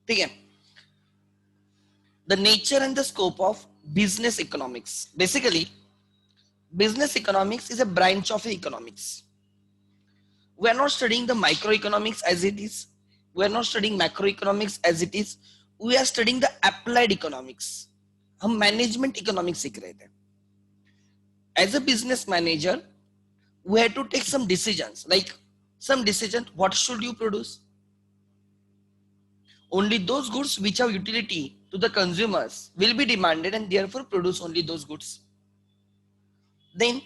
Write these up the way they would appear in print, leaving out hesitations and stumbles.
ठीक है. The nature and the scope of business economics. Basically, business economics is a branch of economics. We are not studying the microeconomics as it is. We are not studying macroeconomics as it is. We are studying the applied economics. हम management economics सीख रहे थे. As a business manager, we had to take some decisions, like some decision, what should you produce? Only those goods which have utility to the consumers will be demanded, and therefore produce only those goods. Then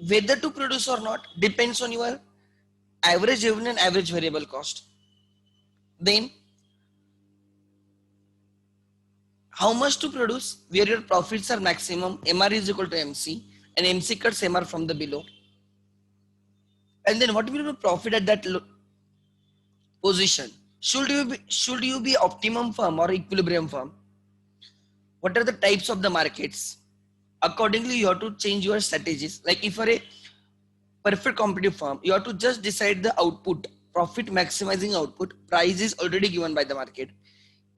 whether to produce or not depends on your average revenue and average variable cost. Then how much to produce, where your profits are maximum, MR is equal to MC, and MC cuts MR from the below. And then what will be the profit at that position? Should you be optimum firm or equilibrium firm? What are the types of the markets? Accordingly, you have to change your strategies. Like if you're a perfect competitive firm, you have to just decide the output, profit maximizing output. Price is already given by the market.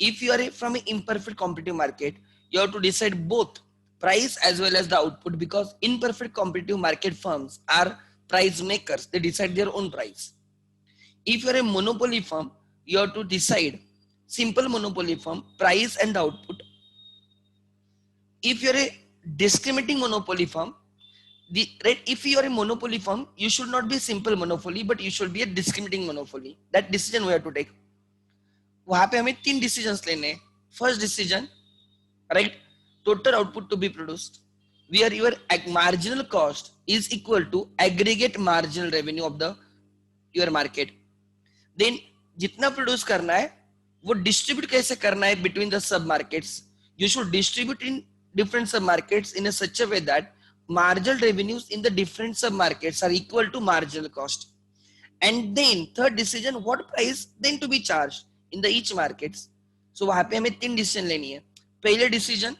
If you are from an imperfect competitive market, you have to decide both price as well as the output, because imperfect competitive market firms are price makers. They decide their own price. If you are a monopoly firm, you have to decide, simple monopoly firm, price and the output. If you are a discriminating monopoly firm, if you are a monopoly firm, you should not be a simple monopoly, but you should be a discriminating monopoly. That decision we have to take. वहां पे हमें 3 decisions लेने हैं. First decision, right, total output to be produced, where your marginal cost is equal to aggregate marginal revenue of the your market. Then जितना produce करना है वो distribute कैसे करना है between the sub markets. You should distribute in different sub markets in a such a way that marginal revenues in the different sub markets are equal to marginal cost. And then third decision, what price then to be charged in the each markets. So वहां पे हमें 3 decision लेनी है. पहले decision,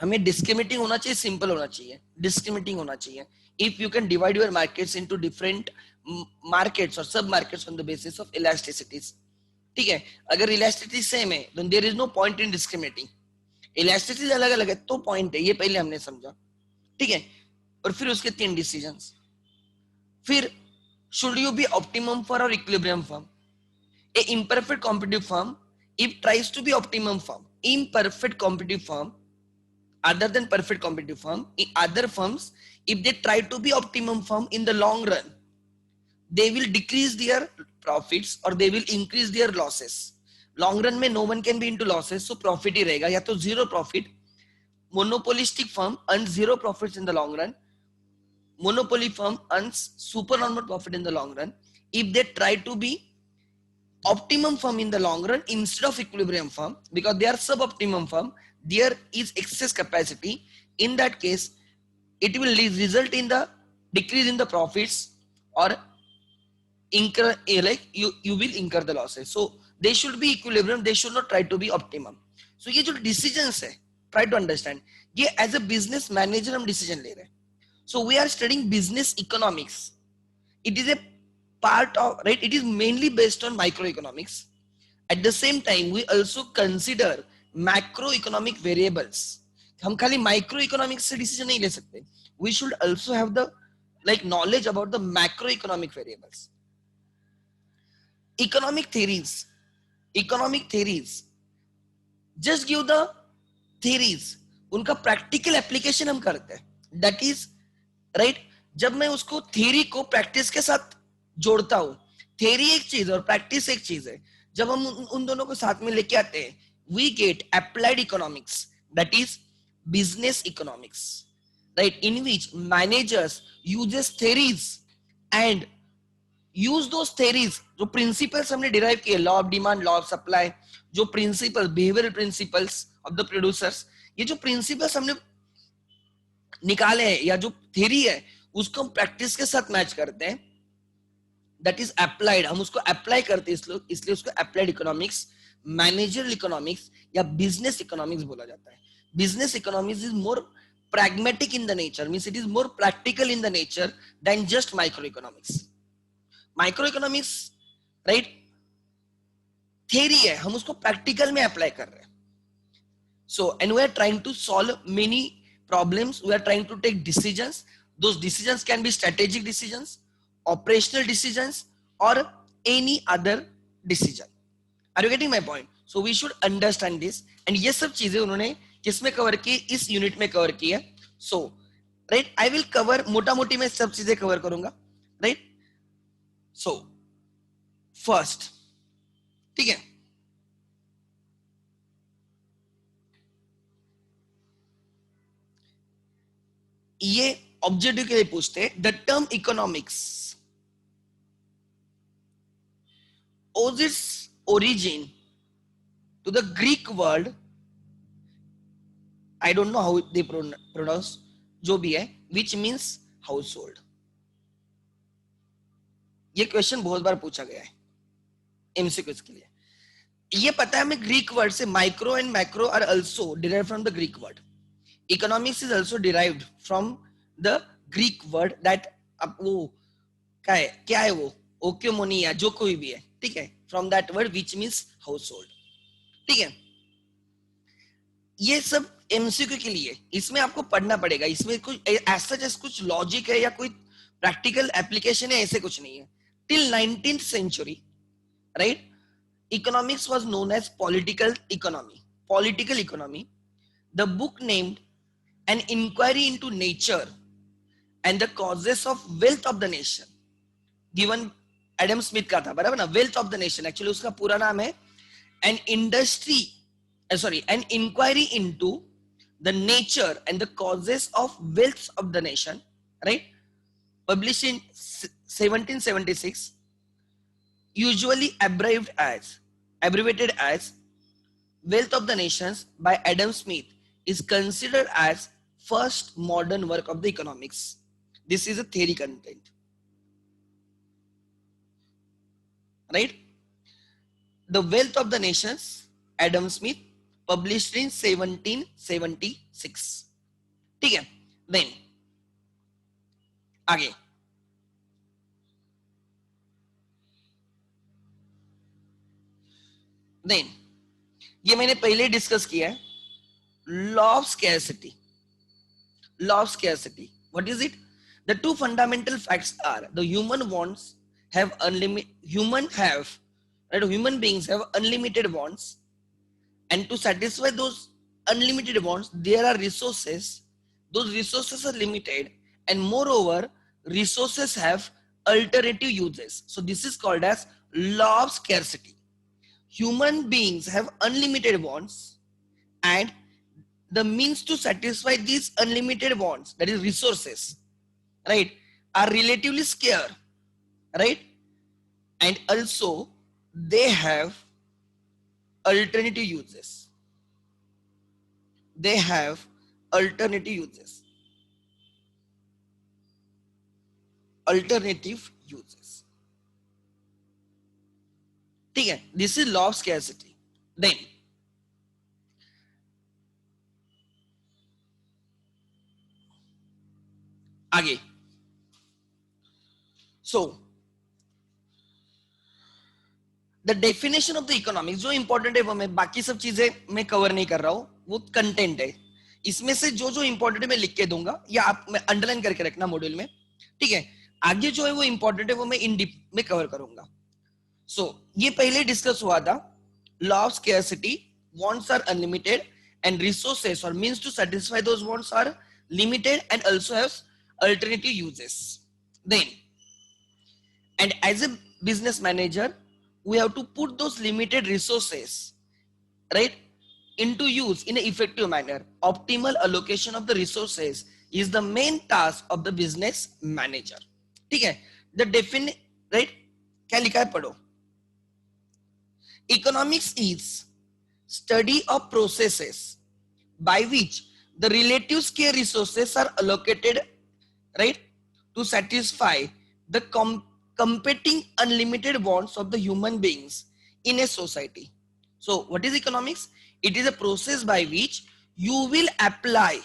हमें discriminating होना चाहिए, simple होना चाहिए. डिस्क्रिमिनेटिंग होना चाहिए. If you can divide your markets into different markets or sub markets on the basis of elasticities. ठीक है, अगर elasticity सेम है then there is no point in discriminating. elasticity अलग अलग है तो पॉइंट है, ये पहले हमने समझा. ठीक है, और फिर उसके 3 डिसीजंस. फिर should you be optimum firm or equilibrium firm? A imperfect competitive firm, if tries to be optimum firm, imperfect competitive firm, other than perfect competitive firm, in other firms, if they try to be optimum firm in the long run, they will decrease their profits or they will increase their losses. Long run में no one can be into losses, so profit ही रहेगा, या तो zero profit. Monopolistic firm earns zero profits in the long run. Monopoly firm earns supernormal profit in the long run. If they try to be optimum firm in the long run instead of equilibrium firm, because they are suboptimum firm, there is excess capacity. In that case, it will result in the decrease in the profits or incur, like you will incur the losses. So they should be equilibrium, they should not try to be optimum. So ये जो decisions है, try to understand, ये as a business manager हम decision ले रहे हैं. So we are studying business economics. It is a part of, right, it is mainly based on microeconomics. At the same time, we also consider macroeconomic variables. हम खाली microeconomics से decision नहीं ले सकते. We should also have the like knowledge about the macroeconomic variables. Economic theories. Just give the theories. उनका practical application हम करते हैं. That is right. जब मैं उसको theory को practice के साथ जोड़ता हूं, theory एक चीज और practice एक चीज है. जब हम उन दोनों को साथ में लेके आते हैं, we get applied economics, that is business economics, right, in which managers uses theories and use those theories, जो principles हमने derive किए, law of demand, law of supply, जो principles, behavioral principles of the producers, ये जो principles हमने निकाले हैं या जो theory है उसको हम practice के साथ मैच करते हैं. That is applied, हम उसको apply करते हैं, इसलिए उसको applied economics, managerial economics या business economics बोला जाता है. Business economics is more pragmatic in the nature, means it is more practical in the nature than just microeconomics. Micro economics right theory है, हम उसको प्रैक्टिकल में अप्लाई कर रहे हैं. So, and we are trying to solve many problems. We are trying to take decisions. Those decisions can be strategic decisions, operational decisions, or any other decision. Are you getting my point? So we should understand this. And ये सब चीजें उन्होंने किसमें cover की, इस unit में cover की है. So, right, I will cover मोटा मोटी मैं सब चीजें कवर करूंगा. Right? So, first, ठीक है. ये ऑब्जेक्टिव के लिए पूछते हैं. The term economics owes its origin to the Greek word, I don't know how they pronounce, जो भी है, which means household. ये क्वेश्चन बहुत बार पूछा गया है एमसीक्यूज के लिए. ये पता है हमें ग्रीक वर्ड से. Micro and macro are also derived from the Greek word. Economics is also derived from the Greek word that, अब वो क्या है वो ओक्योमोनिया जो कोई भी है, ठीक है, from that word which means house hold. ठीक है, ये सब एमसीक्यू के लिए, इसमें आपको पढ़ना पड़ेगा. इसमें कुछ ऐसा जैसे कुछ लॉजिक है या कोई प्रैक्टिकल एप्लीकेशन है, ऐसे कुछ नहीं है. Till 19th century, right, economics was known as political economy. Political economy. The book named An Inquiry into Nature and the Causes of Wealth of the Nation, given Adam Smith का था, बराबर ना. Wealth of the nation, actually उसका पूरा नाम है an inquiry into the nature and the causes of wealth of the nation, right, published in 1776, usually abbreviated as Wealth of the Nations by Adam Smith, is considered as first modern work of the economics. This is a theory content, right? The Wealth of the Nations, Adam Smith, published in 1776. ठीक है, then आगे then ये मैंने पहले discuss किया है. Law of scarcity. Law of scarcity, what is it? The two fundamental facts are the human beings have unlimited wants, and to satisfy those unlimited wants there are resources. Those resources are limited, and moreover resources have alternative uses. So this is called as law of scarcity. Human beings have unlimited wants, and the means to satisfy these unlimited wants, that is resources, right, are relatively scarce, right, and also they have alternative uses. They have alternative uses. Alternative uses. ठीक है, this is law of scarcity. Then आगे, so the definition of the economics, जो important है वो मैं, बाकी सब चीजें मैं कवर नहीं कर रहा हूं, वो कंटेंट है. इसमें से जो जो इंपॉर्टेंट है मैं लिख के दूंगा, या आप मैं अंडरलाइन करके रखना मॉड्यूल में, ठीक है. आगे जो है वो इंपॉर्टेंट है वो मैं इन डीप में कवर करूंगा. सो ये पहले डिस्कस हुआ था. Law of scarcity, wants are unlimited and resources or means to satisfy those wants are limited and also have alternative uses. Then, and as a business manager we have to put those limited resources, right, into use in an effective manner. Optimal allocation of the resources is the main task of the business manager. ठीक है, the right, क्या लिखा है पढ़ो. Economics is study of processes by which the relative scarce resources are allocated, right, to satisfy the competing unlimited wants of the human beings in a society. So what is economics? It is a process by which you will apply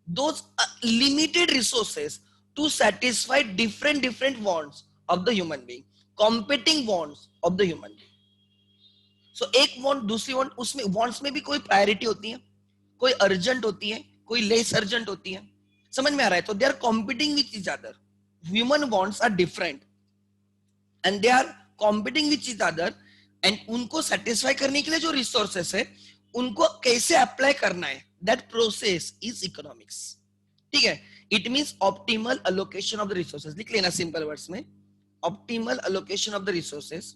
those limited resources to satisfy different wants of the human being. Competing wants of the human being. So एक want दूसरी want, उसमें wants में भी कोई priority होती है, कोई urgent होती है, कोई लेस अर्जेंट होती है. समझ में आ रहा है? तो they are competing with each other. Human wants are different and they are competing with each other. And उनको सेटिस्फाई करने के लिए जो रिसोर्सेस है उनको कैसे अप्लाई करना है, दैट प्रोसेस इज इकोनॉमिक्स. ठीक है. It means optimal allocation of the resources. लिख लेना सिंपल वर्ड्स में, optimal allocation of the resources,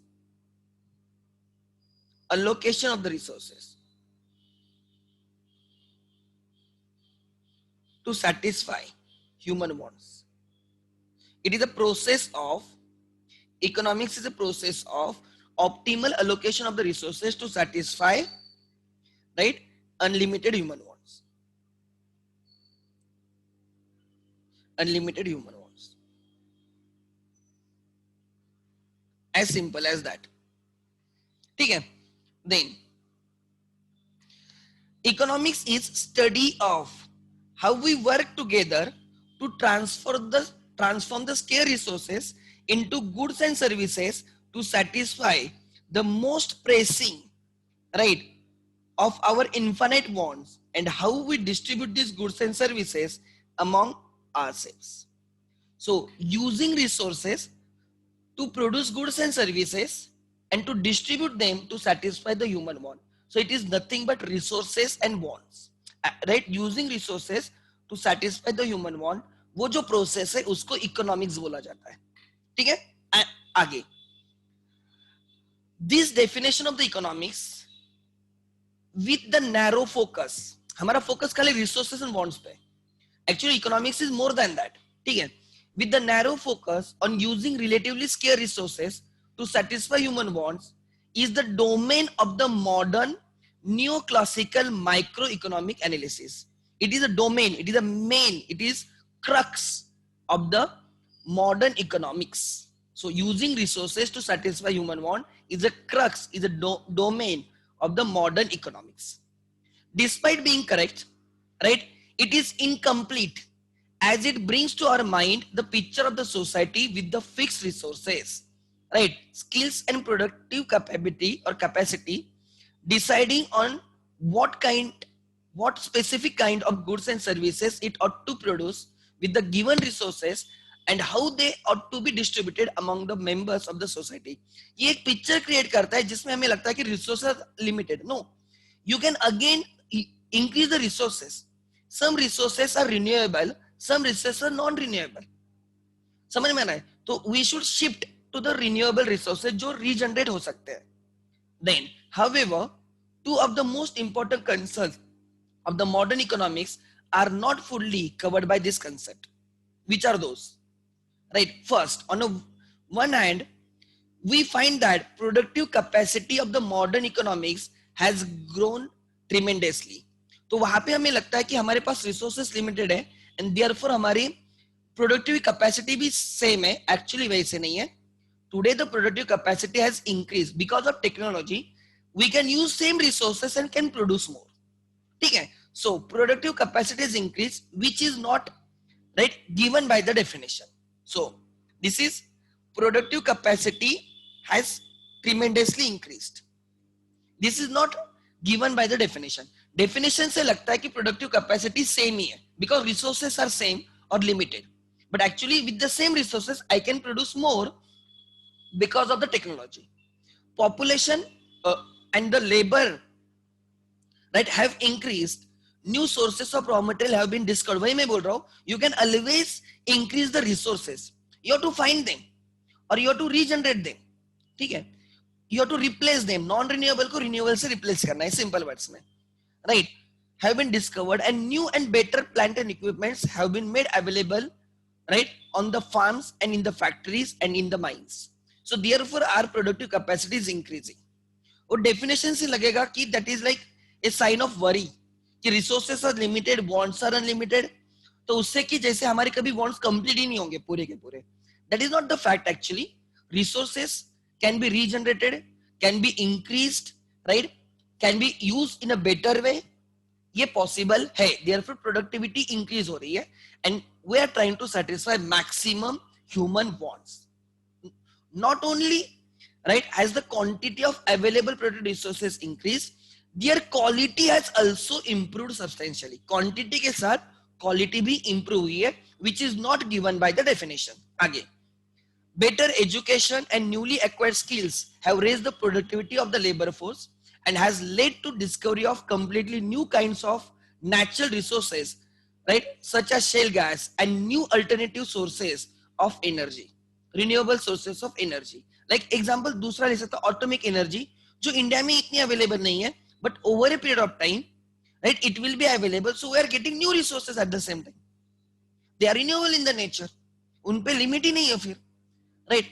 allocation of the resources to satisfy human wants. It is a process of economics is a process of optimal allocation of the resources to satisfy, right, unlimited human wants. Unlimited human wants. As simple as that. ठीक है. Then economics is study of how we work together to transform the scarce resources into goods and services to satisfy the most pressing, right, of our infinite wants, and how we distribute these goods and services among ourselves. So using resources to produce goods and services and to distribute them to satisfy the human want. So it is nothing but resources and wants, right? Using resources to satisfy the human want, वो जो process है उसको economics बोला जाता है. ठीक है. आगे, this definition of the economics with the narrow focus. हमारा फोकस खाली रिसोर्सेस एंड वांट्स पे. Actually economics is more than that. ठीक है. With the narrow focus on using relatively scarce resources to satisfy human wants is the domain of the modern neoclassical microeconomic analysis. It is a domain, it is a main, it is crux of the modern economics. So using resources to satisfy human want is a crux, is a domain of the modern economics. Despite being correct, right, it is incomplete as it brings to our mind the picture of the society with the fixed resources, right, skills and productive capacity, deciding on what specific kind of goods and services it ought to produce with the given resources and how they ought to be distributed among the members of the society. ये एक picture create करता है जिसमें हमें लगता है कि resources limited. No, you can again increase the resources. Some resources are renewable, some resources are non-renewable. समझ में आना है? तो we should shift to the renewable resources जो regenerate हो सकते हैं. Then, however, two of the most important concerns of the modern economics are not fully covered by this concept. Which are those? Right. First, on the one hand, we find that productive capacity of the modern economics has grown tremendously. तो वहां पे हमें लगता है कि हमारे पास resources limited है एंड देयरफॉर हमारी प्रोडक्टिव कैपेसिटी भी सेम है. एक्चुअली वैसे नहीं है. Today the productive capacity has increased because of technology. We can use same resources and can produce more. ठीक है. So productive capacity is increase which is not right given by the definition. So this is productive capacity has tremendously increased. This is not given by the definition. Definition से लगता है कि productive capacity same ही है because resources are same or limited, but actually with the same resources I can produce more because of the technology. Population and the labor, right, have increased. New sources of raw material have been discovered. वही मैं बोल रहा हूँ, you can always increase the resources. You have to find them or you have to regenerate them. ठीक है. You have to replace them. Non-renewable को renewable से replace करना है simple words में. Right. Have been discovered and new and better plant and equipments have been made available, right, on the farms and in the factories and in the mines. So therefore our productive capacity is increasing. और definition से लगेगा कि that is like a sign of worry. कि resources are limited, wants are unlimited. तो उससे कि जैसे हमारे कभी वांट्स कंप्लीट ही नहीं होंगे पूरे के पूरे. That is not the fact. Actually resources can be regenerated, can be increased, right, can be used in a better way. ये पॉसिबल है. देयरफॉर प्रोडक्टिविटी इंक्रीज हो रही है and we are trying to satisfy maximum human wants. Not only, right, as the quantity of available productive resources increase, their quality has also improved substantially. Quantity के साथ quality भी improve हुई है, which is not given by the definition. आगे, better education and newly acquired skills have raised the productivity of the labor force and has led to discovery of completely new kinds of natural resources, right, such as shale gas and new alternative sources of energy, renewable sources of energy. Like example दूसरा ले सकता atomic energy, जो India में इतनी available नहीं है, but over a period of time, right, it will be available. So we are getting new resources at the same time. They are renewable in the nature. उन पे limit ही नहीं है फिर, right?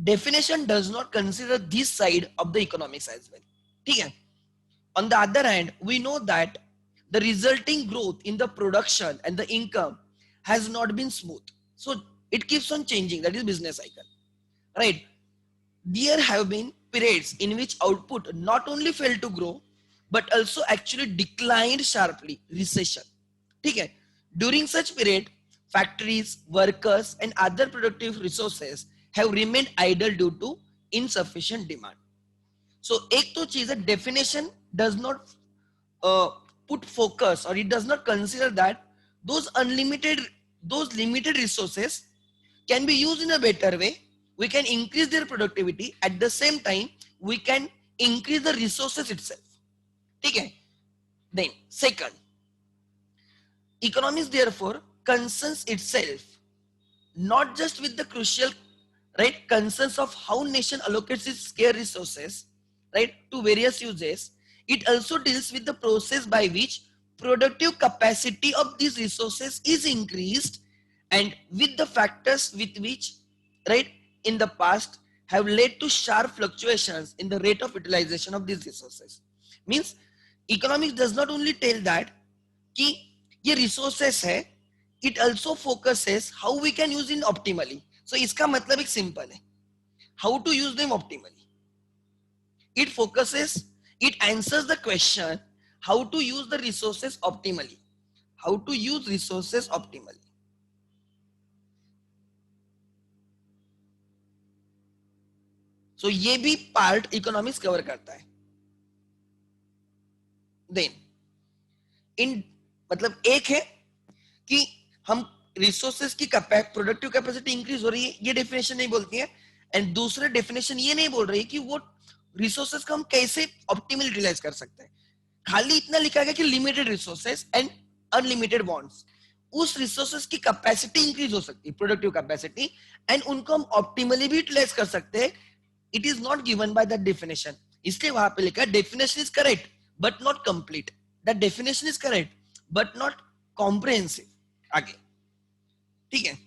Definition does not consider this side of the economics as well. ठीक है? On the other hand, we know that the resulting growth in the production and the income has not been smooth. So it keeps on changing. That is business cycle, right? There have been periods in which output not only failed to grow, but also actually declined sharply. Recession. ठीक है? During such period, factories, workers, and other productive resources have remained idle due to insufficient demand. So एक तो चीज है, definition does not put focus, or it does not consider that those limited resources can be used in a better way. We can increase their productivity. At the same time, we can increase the resources itself. ठीक है? Then second, economics therefore concerns itself not just with the crucial, right, concerns of how nation allocates its scarce resources, right, to various uses. It also deals with the process by which productive capacity of these resources is increased, and with the factors with which, right, in the past have led to sharp fluctuations in the rate of utilization of these resources. Means economics does not only tell that कि ये resources है, it also focuses how we can use it optimally. So इसका मतलब एक simple है, how to use them optimally. It focuses, it answers the question how to use the resources optimally. How to use resources optimally. So ये भी part economics cover करता है. Then in मतलब एक है कि हम रिसोर्सेज की प्रोडक्टिव कैपेसिटी इंक्रीज हो रही है, ये डेफिनेशन नहीं बोलती है. एंड दूसरा डेफिनेशन ये नहीं बोल रही है कि वो रिसोर्सेज को हम कैसे ऑप्टिमल यूटिलाइज कर सकते हैं. खाली इतना लिखा गया कि limited resources and unlimited bonds. उस रिसोर्सेज की कैपेसिटी इंक्रीज हो सकती है, प्रोडक्टिव कैपेसिटी, एंड उनको हम ऑप्टिमली भी यूटिलाइज कर सकते हैं. It is not given by that definition. इसलिए वहां पे लिखा है definition is correct but not complete. That definition is correct but not comprehensive. आगे, ठीक है,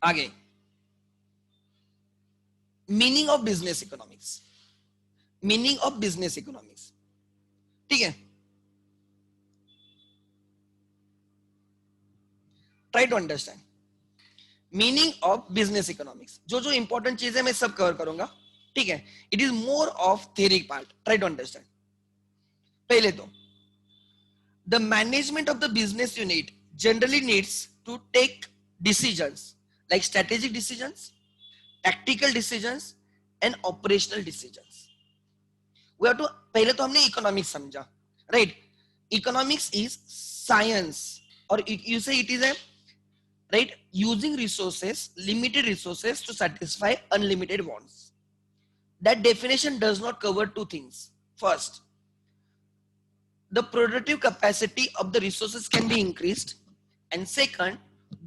आगे meaning of business economics. Meaning of business economics, ठीक है. Try to understand meaning of business economics. जो जो इंपॉर्टेंट चीज है मैं सब कवर करूंगा, ठीक है. It is more of theory part. Try to understand. पहले तो the management of the business unit generally needs to take decisions like strategic decisions, tactical decisions and operational decisions. We have to, पहले तो हमने economics समझा, right? Economics is science, or you say it is a, right, using resources, limited resources to satisfy unlimited wants. That definition does not cover two things. First, the productive capacity of the resources can be increased, and second,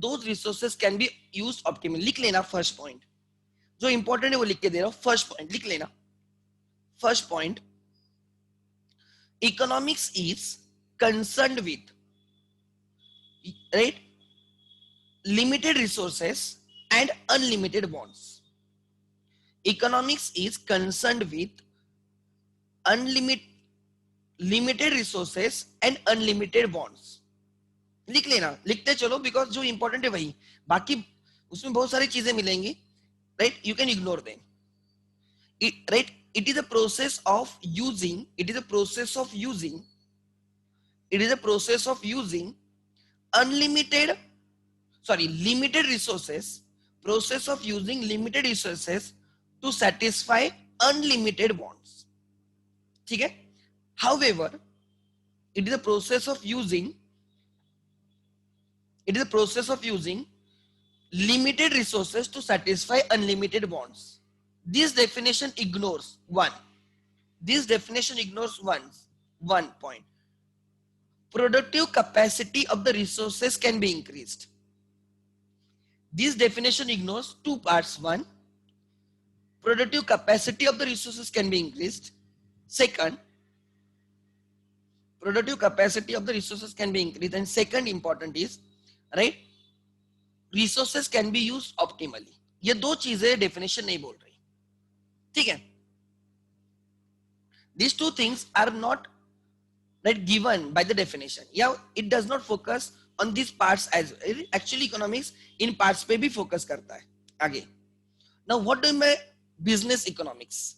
those resources can be used optimally. लिख लेना first point, जो important है वो लिख के दे रहा हूं. First point लिख लेना. First point, economics is concerned with, right, limited resources and unlimited bonds. Economics is concerned with limited resources and unlimited bonds. लिख लेना, लिखते चलो, बिकॉज जो इंपॉर्टेंट है वही, बाकी उसमें बहुत सारी चीजें मिलेंगी, right, you can ignore them, right. It is a process of using, it is a process of using, it is a process of using limited resources, process of using limited resources to satisfy unlimited wants. ठीक है? However, it is a process of using limited resources to satisfy unlimited wants. This definition ignores one point. Productive capacity of the resources can be increased. This definition ignores two parts. One, productive capacity of the resources can be increased. Second, productive capacity of the resources can be increased. And second important is, right, resources can be used optimally. ये दो चीजें definition नहीं बोल रही. ठीक है? These two things are not that given by the definition. Yeah, it does not focus on these parts as well. Actually economics in parts पे भी focus करता है. आगे. Now what do I mean business economics?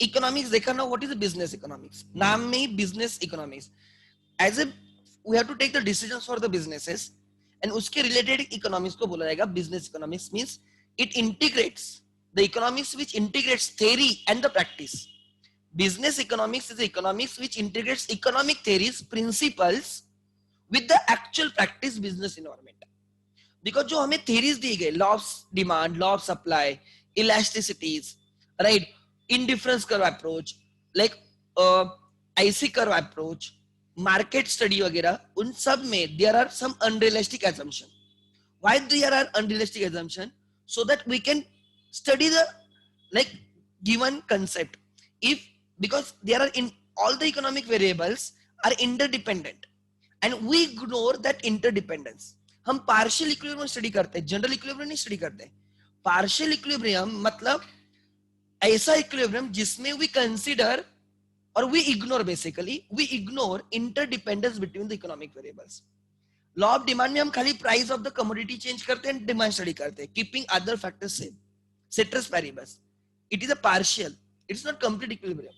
Economics देखा ना, what is business economics? नाम में ही business economics. As a we have to take the decisions for the businesses and उसके related economics को बोला जाएगा business economics. Means it integrates the economics which integrates theory and the practice. Business economics is the economics which integrates economic theories, principles with the actual practice business environment. Because जो हमें theories दी गई, law of demand, law of supply, elasticities, right, indifference curve approach, like IC curve approach, market study वगैरह, उन सब में there are some unrealistic assumption. Why there are unrealistic assumption? So that we can study the like given concept. If because there are in all the economic variables are interdependent and we ignore that interdependence. हम partial equilibrium study करते हैं, general equilibrium नहीं study करते. Partial equilibrium मतलब ऐसा equilibrium जिसमें we consider or we ignore basically, we ignore interdependence between the economic variables. Law of demand में हम खाली price of the commodity change करते हैं, demand study करते हैं, keeping other factors same. Ceteris paribus. It is a partial. It's not complete equilibrium.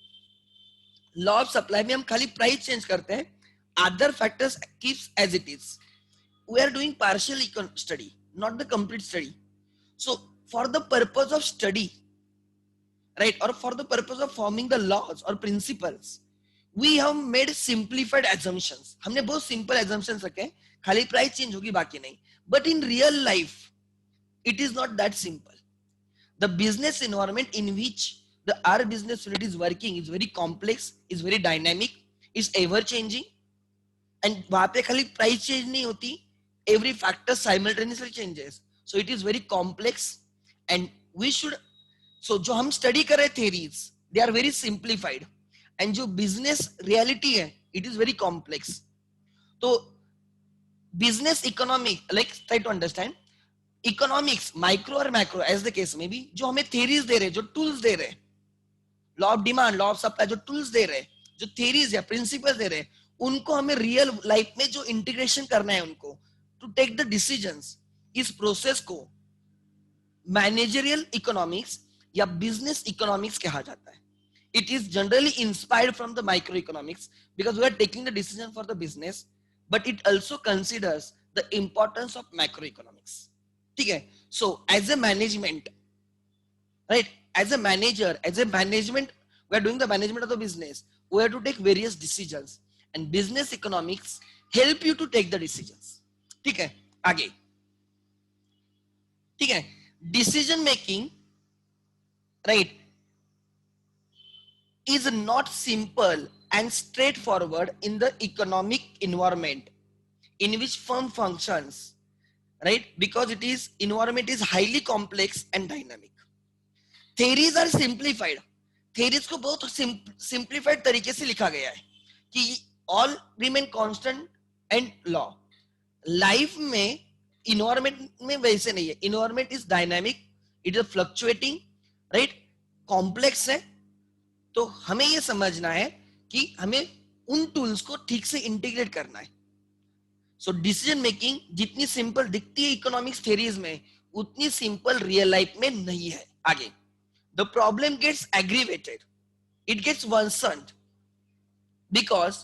Law of supply में हम खाली price change करते हैं, other factors keeps as it is. We are doing partial study, not the complete study. So for the purpose of study, right, or for the purpose of forming the laws or principles, we have made simplified assumptions. हमने बहुत simple assumptions रखे, खाली price change होगी बाकी नहीं. But in real life, it is not that simple. The business environment in which our business unit is working is very complex, is very dynamic, is ever changing, and वहाँ पे खाली price change नहीं होती, every factor simultaneously changes. So it is very complex, and we should. So जो हम study कर रहे theories, they are very simplified, and जो business reality है, it is very complex. तो business economic, like try to understand. Economics, micro or macro, as the case may be, जो हमें theories दे रहे, जो tools दे रहे, law of demand, law of supply, जो tools दे रहे, जो theories या principles दे रहे, उनको हमें real life में जो integration करना है उनको, to take the decisions, इस process को managerial economics या business economics कहा जाता है. It is generally inspired from the microeconomics because we are taking the decision for the business, but it also considers the importance of macroeconomics. ठीक है? So as a management, right, as a manager, as a management, we are doing the management of the business. We have to take various decisions, and business economics help you to take the decisions. ठीक है? आगे. ठीक है? Decision making, right, is not simple and straightforward in the economic environment in which firm functions, right? Because it is environment is highly complex and dynamic. Theories are simplified. Theories को बहुत simplified तरीके से लिखा गया है कि all remain constant and law. Life में environment में वैसे नहीं है. Environment is dynamic, it is fluctuating, right? Complex है. तो हमें ये समझना है कि हमें उन टूल्स को ठीक से इंटीग्रेट करना है. सो डिसीजन मेकिंग जितनी सिंपल दिखती है इकोनॉमिक्स थ्योरीज में, उतनी सिंपल रियल लाइफ में नहीं है. आगे, the problem gets aggravated, it gets worsened because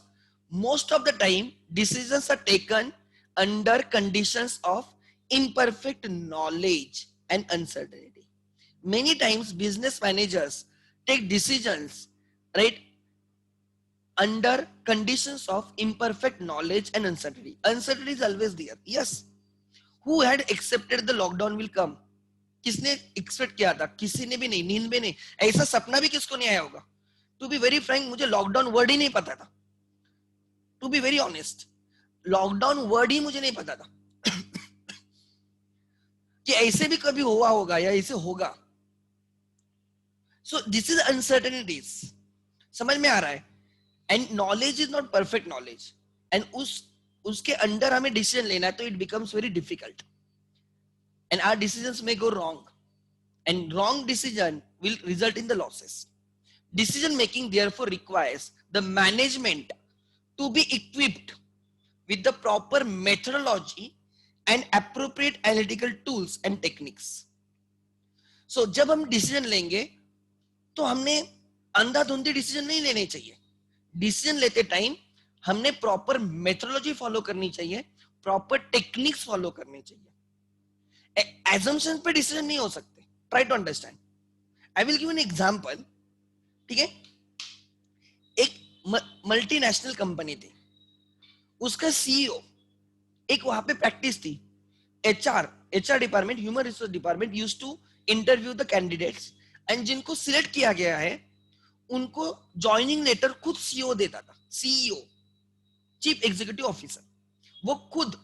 most of the time decisions are taken under conditions of imperfect knowledge and uncertainty. Many times business managers take decisions, right, under conditions of imperfect knowledge and uncertainty. Uncertainty is always there. Yes. Who had accepted the lockdown will come? किसने expect किया था? किसी ने भी नहीं, नींद में नहीं, ऐसा सपना भी किसको नहीं आया होगा? टू बी वेरी फ्रैंक, मुझे लॉकडाउन वर्ड ही नहीं पता था. To be very honest, lockdown word ही मुझे नहीं पता था कि ऐसे भी कभी हुआ होगा या ऐसे होगा. So this is uncertainties. समझ में आ रहा है? And knowledge is not perfect knowledge, and उसके अंडर हमें डिसीजन लेना है, तो it becomes very difficult, and our decisions may go wrong, and wrong decision will result in the losses. Decision making therefore requires the management to be equipped with the proper methodology and appropriate analytical tools and techniques. So जब हम decision लेंगे तो हमने अंधाधुंधी decision नहीं लेने चाहिए. Decision लेते time हमने प्रॉपर मेथोडोलॉजी फॉलो करनी चाहिए, प्रॉपर टेक्निक्स फॉलो करनी चाहिए. एजम्पशन पे डिसीजन नहीं हो सकते. Try to understand. I will give an example. ठीक है, एक मल्टीनेशनल कंपनी थी, उसका सीईओ, एक वहां पे प्रैक्टिस थी, HR department, human resource department use to interview the candidates, and जिनको सिलेक्ट किया गया है उनको ज्वाइनिंग लेटर खुद सीईओ देता था. सीईओ, चीफ एग्जीक्यूटिव ऑफिसर, वो खुद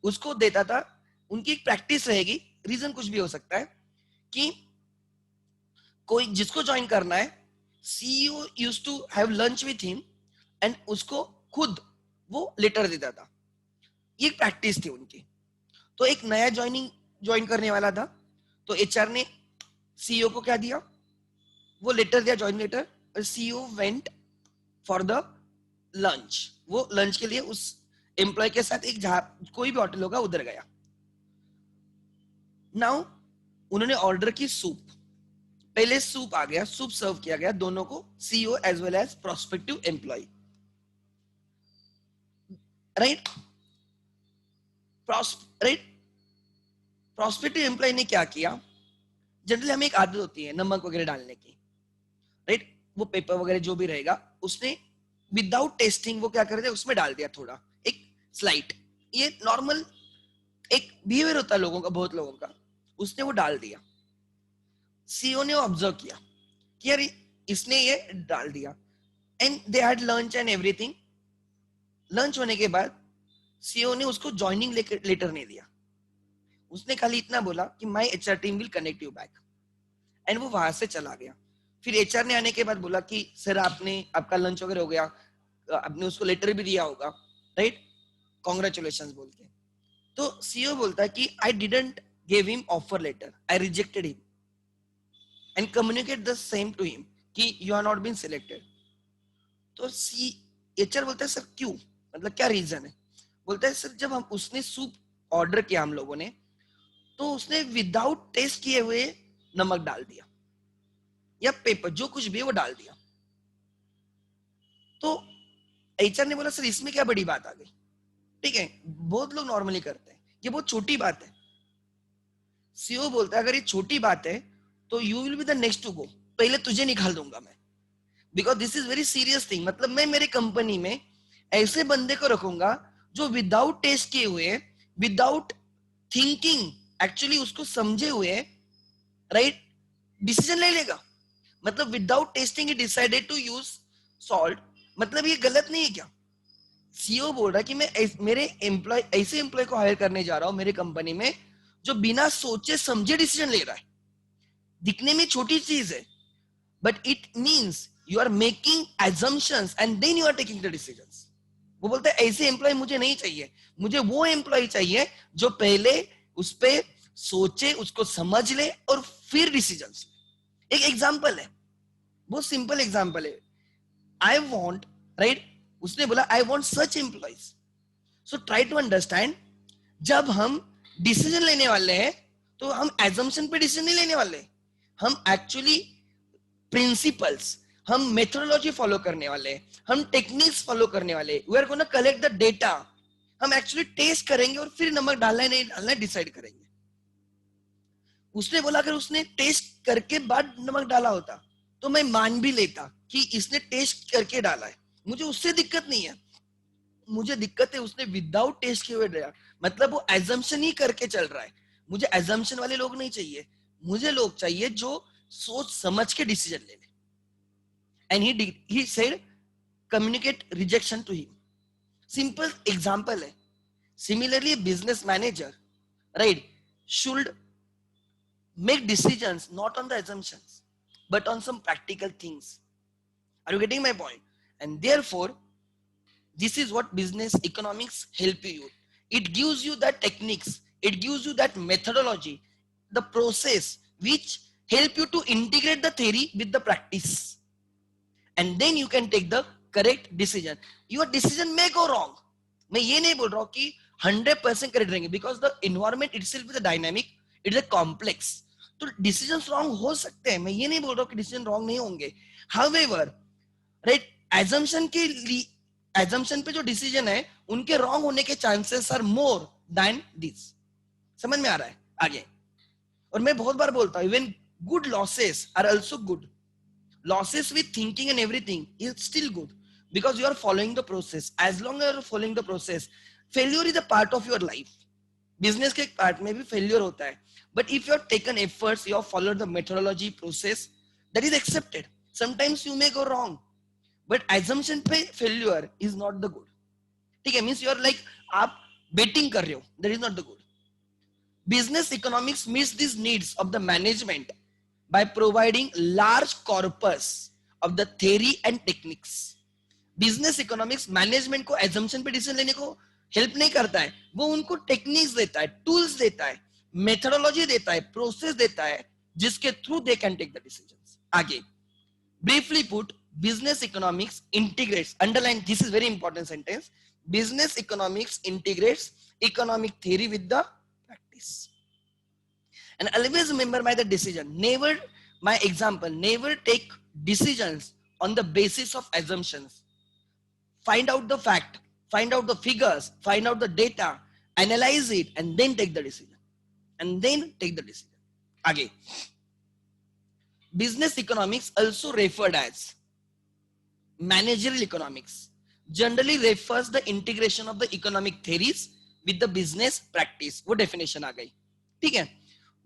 उसको देता था. उनकी एक प्रैक्टिस रहेगी, रीजन कुछ भी हो सकता है, कि कोई जिसको ज्वाइन करना है, CEO used to have lunch with him and उसको खुद वो लेटर देता था. ये प्रैक्टिस थी उनकी. तो एक नया ज्वाइन करने वाला था, तो एचआर ने सीईओ को क्या दिया, वो लेटर दिया, join letter. CEO went for the lunch. वो लंच के लिए उस एम्प्लॉय के साथ एक जहां कोई भी होटल होगा उधर गया. नाउ उन्होंने ऑर्डर की सूप. पहले सूप आ गया, सूप सर्व किया गया दोनों को, CEO as well as prospective employ, right. Prospective employ ने क्या किया, जनरली हमें एक आदत होती है नमक वगैरह डालने की, राइट. वो पेपर वगैरह जो भी रहेगा, उसने विदाउट टेस्टिंग वो क्या कर दिया, उसमें डाल दिया थोड़ा, एक स्लाइट. ये नॉर्मल एक बिहेवियर होता है लोगों का, बहुत लोगों का. उसने वो डाल दिया. सीईओ ने ऑब्जर्व किया कि यार इसने ये डाल दिया, and they had lunch and everything. Lunch होने के बाद सीईओ ने उसको ज्वाइनिंग लेटर नहीं दिया. उसने खाली इतना बोला कि my HR team will connect you back, and वो वहां से चला गया. फिर एचआर ने आने के बाद बोला कि सर आपका लंच वगैरह हो गया, आपने उसको लेटर भी दिया होगा, राइट, कांग्रेचुलेशंस बोल के. तो सीईओ बोलता है कि I didn't give him offer letter, I rejected him and communicate the same to him कि you are not been selected. तो एचआर बोलता है सर क्यों, मतलब क्या रीजन है. बोलता है सर जब हम उसने सूप ऑर्डर किया हम लोगों ने, तो उसने विदाउट टेस्ट किए हुए नमक डाल दिया या पेपर जो कुछ भी वो डाल दिया. तो एचआर ने बोला सर इसमें क्या बड़ी बात आ गई, ठीक है, बहुत लोग नॉर्मली करते हैं, ये बहुत छोटी बात है. सीईओ बोलता है अगर ये छोटी बात है तो you will be the next to go, पहले तुझे निकाल दूंगा मैं, because this is very serious thing. मतलब मैं मेरे कंपनी में ऐसे बंदे को रखूंगा जो विदाउट टेस्ट किए हुए, विदाउट थिंकिंग, एक्चुअली उसको समझे हुए, राइट, डिसीजन ले लेगा. मतलब विदाउट टेस्टिंग ही डिसाइडेड टू यूज सॉल्ट. मतलब ये गलत नहीं है क्या? सीईओ बोल रहा है कि मैं मेरे ऐसे एम्प्लॉय को हायर करने जा रहा हूं मेरे कंपनी में जो बिना सोचे समझे डिसीजन ले रहा है. दिखने में छोटी चीज है, but it means you are making assumptions and then you are taking the decisions. वो बोलता है ऐसे एम्प्लॉय मुझे नहीं चाहिए, मुझे वो एम्प्लॉय चाहिए जो पहले उस पे सोचे, उसको समझ ले और फिर डिसीजंस. एक एग्जांपल है, बहुत सिंपल एग्जांपल है. आई वांट, राइट, उसने बोला I want such employees. So try to understand, जब हम डिसीजन लेने वाले हैं तो हम assumption पे डिसीजन नहीं लेने वाले, हम एक्चुअली प्रिंसिपल्स, हम मेथोडोलॉजी फॉलो करने वाले, हम टेक्निक्स फॉलो करने वाले. We are gonna collect the data. हम एक्चुअली टेस्ट करेंगे और फिर नमक डालना है नहीं डालना है डिसाइड करेंगे. उसने बोला अगर उसने टेस्ट करके बाद नमक डाला होता तो मैं मान भी लेता कि इसने टेस्ट करके डाला है, मुझे उससे दिक्कत नहीं है। मुझे दिक्कत है उसने विदाउट टेस्ट किए हुए डाला, मतलब वो एजम्पशन ही करके चल रहा है। मुझे एजम्पशन वाले लोग नहीं चाहिए, मुझे लोग चाहिए जो सोच समझ के डिसीजन ले ले। And he said communicate rejection to him. Simple example है। Similarly business manager, right, should make decisions not on the assumptions but on some practical things. Are you getting my point? And therefore this is what business economics help you. It gives you the techniques, it gives you that methodology, the process which help you to integrate the theory with the practice, and then you can take the correct decision. Your decision may go wrong, मैं ये नहीं बोल रहा हूँ कि 100% correct रहेंगे, because the environment itself is dynamic, it is a complex, तो decisions wrong हो सकते हैं, मैं ये नहीं बोल रहा हूँ कि डिसीजन रॉन्ग नहीं होंगे। हाउएवर, राइट, एजम्पशन के लिए, एजम्पशन पे जो डिसीजन है उनके रॉन्ग होने के chances are more than this. समझ में आ रहा है आगे? और मैं बहुत बार बोलता हूँ even good losses are also good. Losses with thinking and everything is still good because you are following the process. As long as you are following the process, failure is a part of your life. Business के part में भी failure होता है, but if you have taken efforts, you have followed the methodology process, that is accepted. Sometimes you may go wrong, but assumption पे failure is not the good. ठीक है, means you are like आप betting कर रहे हो, that is not the good. Business economics meets these needs of the management by providing large corpus of the theory and techniques. Business economics management को assumption पे decision लेने को help नहीं करता है, वो उनको टेक्निक्स देता है, टूल्स देता है, मेथोडोलॉजी देता है, प्रोसेस देता है, जिसके through they can take the decisions. आगे briefly put, business economics integrates, underline this is very important sentence, business economics integrates economic theory with the practice. And always remember my the decision, never, my example, never take decisions on the basis of assumptions. Find out the fact, find out the figures, find out the data, analyze it, and then take the decision, and then take the decision. Again, business economics, also referred as managerial economics, generally refers the integration of the economic theories with the business practice. वो definition आ गई, ठीक है?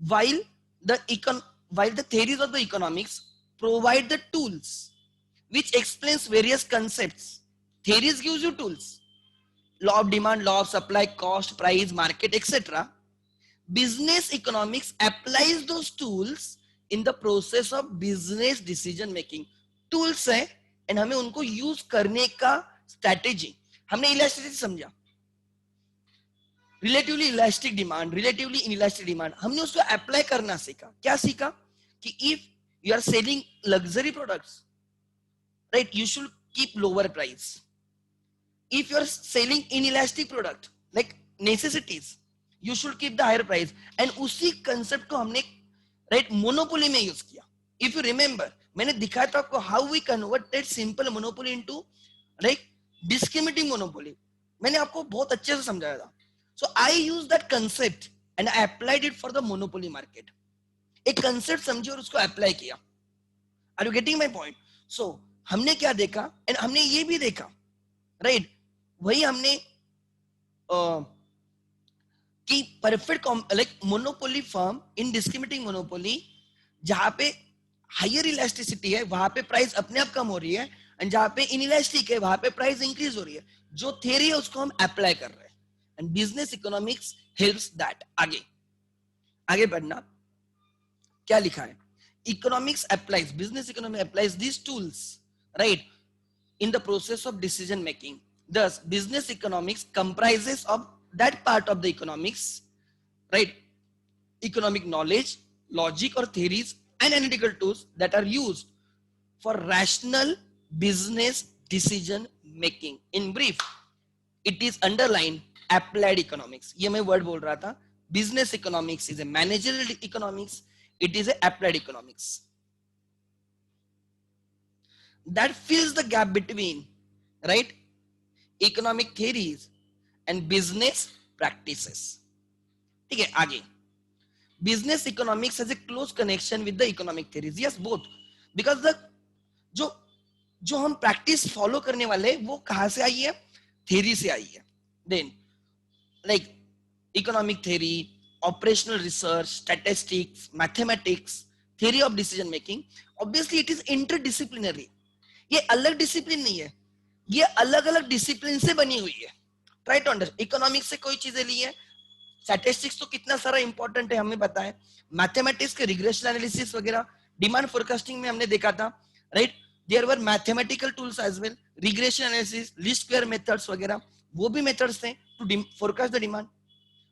While the theories of the economics provide the tools which explains various concepts, theories gives you tools, law of demand, law of supply, cost, price, market, etc. Business economics applies those tools in the process of business decision making. Tools है and हमें उनको use करने का strategy, हमने elasticity समझा, relatively elastic demand, relatively inelastic demand, हमने उसको apply करना सीखा। क्या सीखा? कि if you are selling luxury products, right, you should keep lower price. If you are selling inelastic product like necessities, you should keep the higher price. And उसी concept को हमने, राइट, मोनोपोली में use किया। If you remember, मैंने दिखाया था आपको how we converted simple monopoly into like discriminating monopoly, मैंने आपको बहुत अच्छे से समझाया था। So I use that concept and I applied it for the monopoly market. एक कंसेप्ट समझे और उसको अप्लाई किया। Are you getting my point? So हमने क्या देखा, एंड हमने ये भी देखा, राइट, वही हमने कि परफेक्ट लाइक मोनोपोली फर्म इन डिस्क्रिमिनेटिंग मोनोपोली, जहां पे हायर इलास्टिसिटी है वहां पे प्राइस अपने आप कम हो रही है, एंड जहां पे इनइलास्टिक है वहां पे प्राइस इंक्रीज हो रही है। जो थ्योरी है उसको हम अप्लाई कर रहे हैं, and business economics helps that. आगे आगे बढ़ना, क्या लिखा है? Economics applies, business economics applies these tools, right, in the process of decision making. Thus business economics comprises of that part of the economics, right, economic knowledge, logic or theories and analytical tools that are used for rational business decision making. In brief, it is underlined applied economics. ये मैं word बोल रहा था, business economics is a managerial economics, it is a applied economics that fills the gap between, right, economic theories and business practices. ठीक है, आगे business economics has a close connection with the economic theories. Yes, both, because the जो जो हम practice follow करने वाले वो कहां से आई है, थ्योरी से आई है. Then like economic theory, operational research, statistics, mathematics, theory of decision making, obviously it is interdisciplinary. ये अलग डिसिप्लिन नहीं है, ये अलग अलग डिसिप्लिन से बनी हुई है. Try to understand. इकोनॉमिक्स से कोई चीजें ली है, स्टैटिस्टिक्स तो कितना सारा इंपॉर्टेंट है हमें पता है, मैथमेटिक्स के रिग्रेशन एनालिसिस वगैरह, डिमांड फोरकास्टिंग में हमने देखा था, right. There were mathematical tools as well, regression analysis, least square methods वगैरह, वो भी मेथड्स थे टू फोरकास्ट द डिमांड.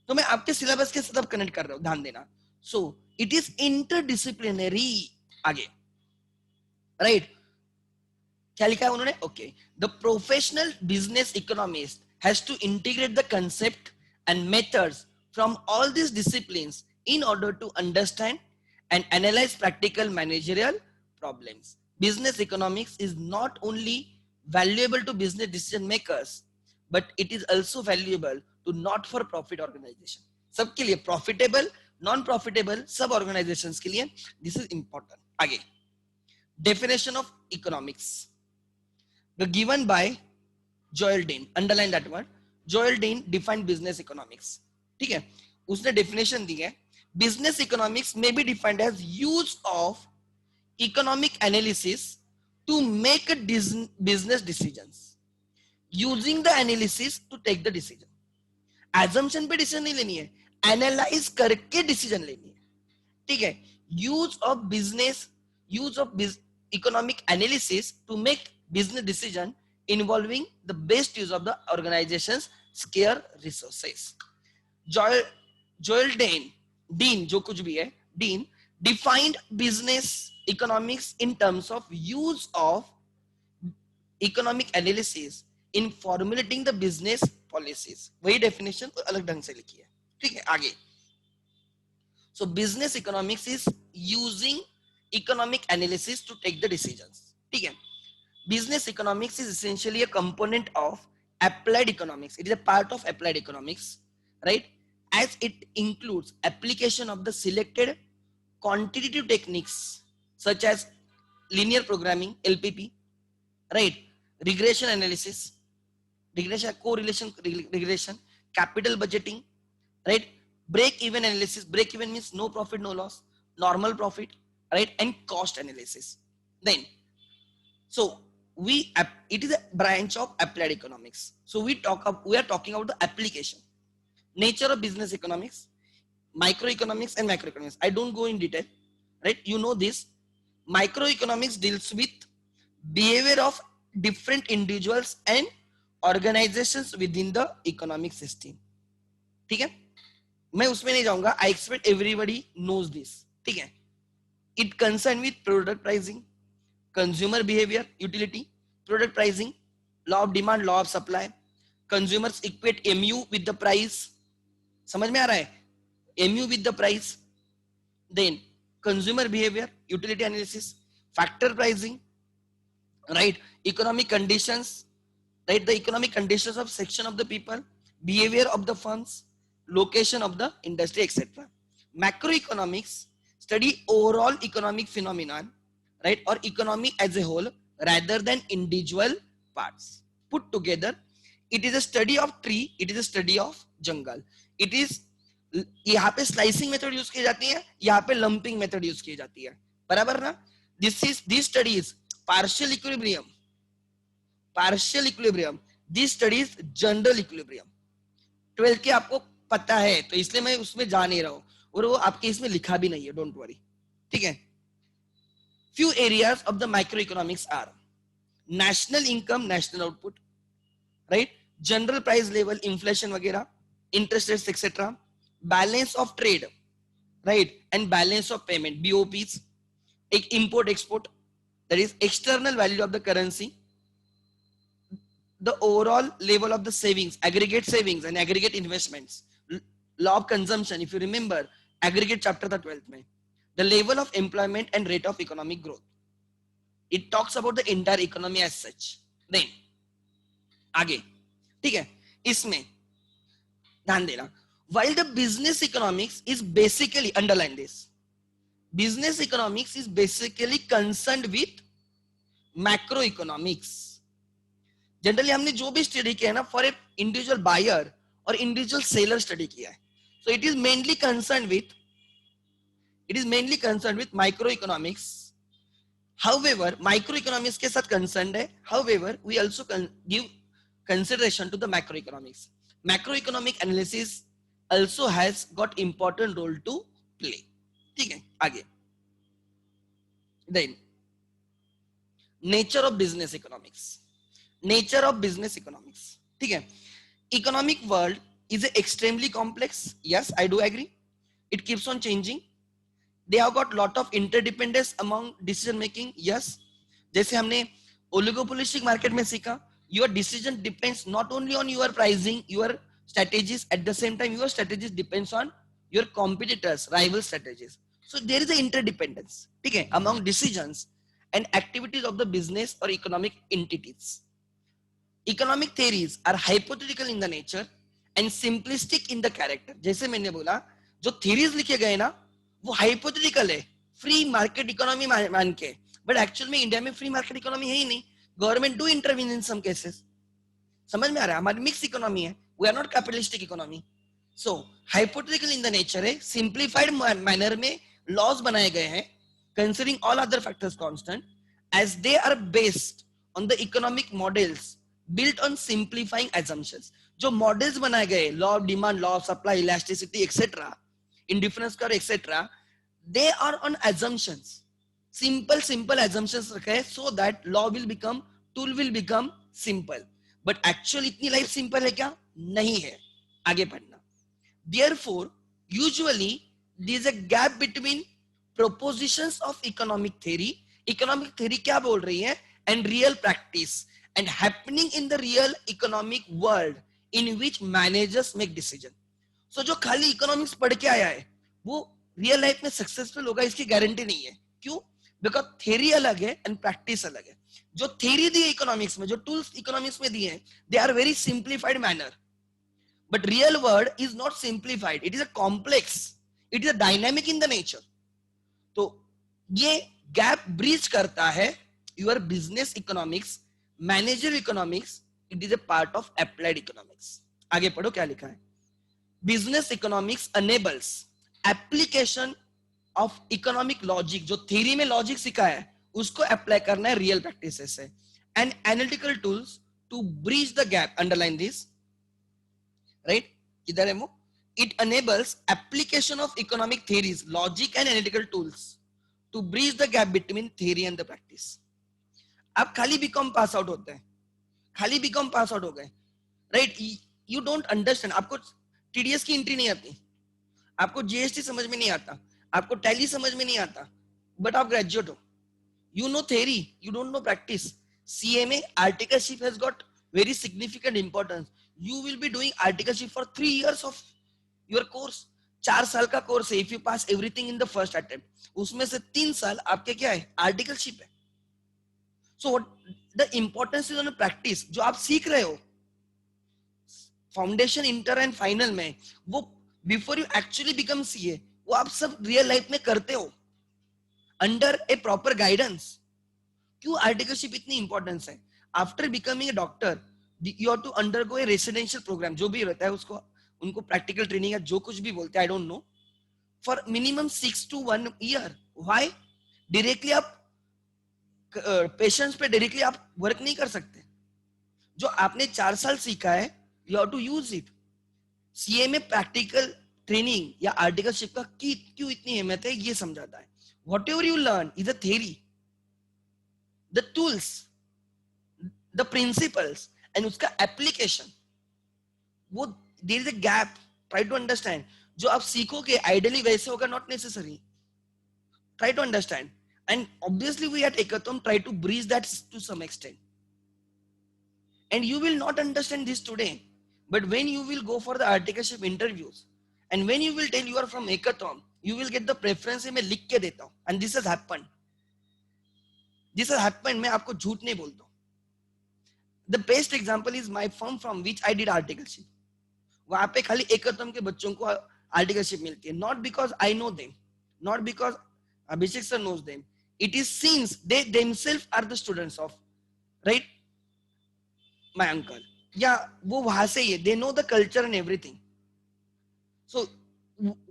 तो मैं आपके सिलेबस के साथ कनेक्ट कर रहा हूं, ध्यान देना. So it is interdisciplinary. आगे, राइट. क्या लिखा है उन्होंने? Okay, the professional business economist has to integrate the concept and methods from all this disciplines in order to understand and analyze practical managerial problems. Business economics is not only valuable to business decision makers, but it is also valuable to not for profit organization. सबके लिए, profitable, non profitable, सब organizations के लिए this is important. आगे, definition of economics, the given by Joel Dean, underline that word. Joel Dean defined business economics. ठीक है, उसने definition दी है. Business economics may be defined as use of economic analysis to make a business decisions, using the analysis to take the decision. Assumption पे decision नहीं लेनी है, analyze करके decision लेनी है. ठीक है, use of economic analysis to make business decision involving the best use of the organization's scarce resources. Joel Dean जो कुछ भी है, Dean defined business economics in terms of use of economic analysis in formulating the business policies. वही definition अलग ढंग से लिखी है. ठीक है, आगे. So business economics is using economic analysis to take the decisions. ठीक है, business economics is essentially a component of applied economics. It is a part of applied economics, right? As it includes application of the selected quantitative techniques such as linear programming, LPP, right? Regression analysis, correlation regression, capital budgeting, right? Break-even analysis. Break-even means no profit, no loss. Normal profit, right? And cost analysis. Then, so it is a branch of applied economics. So we are talking about the application. Nature of business economics, microeconomics and macroeconomics. I don't go in detail, right? You know this. Microeconomics deals with behavior of different individuals and organizations within the economic system. ठीक है, मैं उसमें नहीं जाऊंगा. I expect everybody knows this. ठीक है, it concern with product pricing, consumer behavior, utility, product pricing, law of demand, law of supply. Consumers equate MU with the price. समझ में आ रहा है? MU with the price. Then consumer behavior, utility analysis, factor pricing, right? Economic conditions, right? The economic conditions of section of the people, behavior of the firms, location of the industry, etc. Macroeconomics study overall economic phenomenon, right? Or economy as a whole rather than individual parts. Put together, it is a study of tree, it is a study of jungle. It is, यहाँ पे slicing method use की जाती है, यहाँ पे lumping method use की जाती है, बराबर ना? This studies partial equilibrium, this studies general equilibrium. 12th के आपको पता है तो इसलिए मैं उसमें जा नहीं रहा हूं, और वो आपके इसमें लिखा भी नहीं है, डोंट वरी. ठीक है, few areas of the microeconomics are national income, national output, right? General price level, inflation वगैरह, interest rates, etc. Balance of trade, right? And balance of payment, BOPs. Import export, that is external value of the currency, the overall level of the savings, aggregate savings and aggregate investments, law of consumption, if you remember aggregate chapter the 12th में, the level of employment and rate of economic growth. It talks about the entire economy as such. Then आगे, ठीक है, इसमें ध्यान देना. while the business economics is basically, underline this, business economics is basically concerned with macroeconomics. Generally हमने जो भी study किया है ना, फॉर ए इंडिविजुअल बायर और इंडिविजुअल सेलर स्टडी किया है, so it is mainly concern with micro economics. However microeconomics के साथ कंसर्न है, however we also give consideration to the macroeconomics. Macroeconomic analysis also has got important role to play. ठीक है, आगे. Then nature of business economics. Nature of business economics, ठीक है. Economic world is extremely complex. Yes, I do agree. It keeps on changing. They have got lot of interdependence among decision making. Yes, जैसे हमने oligopolistic market में सीखा, your decision depends not only on your pricing, your strategies, at the same time your strategies depends on your competitors, rival strategies. So there is an interdependence, ठीक है, among decisions and activities of the business or economic entities. Economic theories are hypothetical in the nature and simplistic in the character. जैसे मैंने बोला, जो theories लिखे गए ना वो hypothetical है, फ्री मार्केट इकोनॉमी मान के, बट एक्चुअल में इंडिया में फ्री मार्केट इकोनॉमी है ही नहीं. Government do intervene in some cases. समझ में आ रहा है, हमारी मिक्स इकोनॉमी है, we are not capitalistic economy. So hypothetical in the nature है, सिंप्लीफाइड मैनर में लॉज बनाए गए हैं, considering all other factors constant, as they are based on the economic models built on simplifying assumptions. जो models बनाए गए, law of demand, law of supply, elasticity etcetera, indifference curve etcetera, they are on assumptions. simple assumptions रखे हैं, so that law will become, tool will become simple. but actually इतनी life simple है क्या? नहीं है. आगे पढ़ना. therefore usually there is a gap between propositions of economic theory क्या बोल रही है, and real practice and happening in the real economic world in which managers make decision. So जो खाली इकोनॉमिक्स पढ़ के आया है वो रियल लाइफ में सक्सेसफुल होगा इसकी गारंटी नहीं है. क्यों? बिकॉज थ्योरी अलग है एंड प्रैक्टिस अलग है. जो थ्योरी दी है इकोनॉमिक्स में, जो टूल्स इकोनॉमिक्स में दिए हैं, they are very simplified manner, but real world is not simplified, it is a complex, it is a dynamic in the nature. तो ये गैप ब्रीच करता है your business economics, manager economics, it is a part of applied economics. आगे पढ़ो क्या लिखा है. Business economics enables application of economic logic. जो थ्योरी में लॉजिक सिखाया है उसको अप्लाई करना है रियल प्रैक्टिस से, and analytical tools to breach the gap. Underline this, right, किधर है वो. It enables application of economic theories, logic and analytical tools to breach the gap between theory and the practice. आप खाली BCom pass out होते हैं, खाली BCom pass out हो गए, राइट, यू डोंट अंडरस्टैंड. आपको टीडीएस की एंट्री नहीं आती, आपको जीएसटी समझ में नहीं आता, आपको टैली समझ में नहीं आता, बट आप ग्रेजुएट हो, you know theory, you don't know practice. CMA articleship has got very significant importance. You will be doing articleship for 3 years of your course. 4 साल का कोर्स है. If you pass everything in the first attempt, उसमें से 3 साल आपके क्या है, articleship है. So what the importance is on practice. जो आप सीख रहे हो फाउंडेशन, इंटर एंड फाइनल में, वो before you actually become CA, वो आप सब रियल लाइफ में करते हो अंडर ए प्रॉपर गाइडेंस. क्यों आर्टिकलशिप इतनी इंपॉर्टेंस है? After becoming a doctor you have to undergo a residential programme, जो भी रहता है उसको, उनको प्रैक्टिकल ट्रेनिंग या जो कुछ भी बोलते हैं, I don't know, for minimum 6 to 1 year. Why? Directly आप पेशेंट्स पे डायरेक्टली आप वर्क नहीं कर सकते. जो आपने 4 साल सीखा है, you have to use it. CA में प्रैक्टिकल ट्रेनिंग या आर्टिकलशिप का क्यों इतनी अहमियत है, ये समझाता है. Whatever you learn is a theory, the tools, the principles, and उसका application, वो there is a gap. Try to understand. जो आप सीखोगे ideally वैसे होगा, not necessary. Try to understand. And obviously we at Hackathon try to breach that to some extent. And you will not understand this today, but when you will go for the articleship interviews, and when you will tell you are from Hackathon, you will get the preference. मैं लिख के देता हूं, and this has happened. This has happened. मैं आपको झूठ नहीं बोलता हूं. The best example is my firm from which I did articleship. वहां पे खाली एक खत्म के बच्चों को आर्टिकलशिप मिलती है, not because I know them, not because Abhishek sir knows them, it is since they themselves are the students of right my uncle, या वो वहां से ही है, they know the culture and everything. So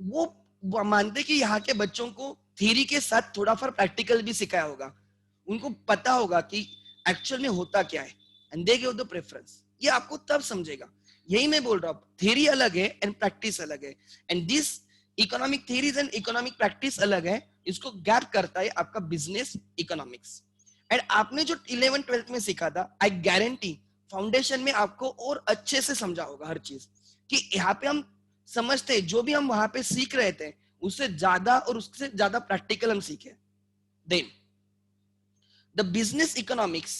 वो मानते कि यहाँ के बच्चों को थ्योरी के साथ थोड़ा फॉर प्रैक्टिकल भी सिखाया होगा, उनको पता होगा कि एक्चुअल में होता क्या है, and they give the preference. ये आपको तब समझेगा, यही मैं बोल रहा हूँ, थ्योरी अलग है एंड प्रैक्टिस अलग है, and this economic theories and economic practice अलग है, इसको गैप करता है आपका बिजनेस इकोनॉमिक्स। एंड आपने जो 11th-12th में सीखा था, आई गारंटी फाउंडेशन में आपको और अच्छे से समझा होगा हर चीज, कि यहाँ पे हम समझते जो भी हम वहां पे सीख रहे थे उससे ज्यादा और उससे ज्यादा प्रैक्टिकल हम सीखे। Then the business economics,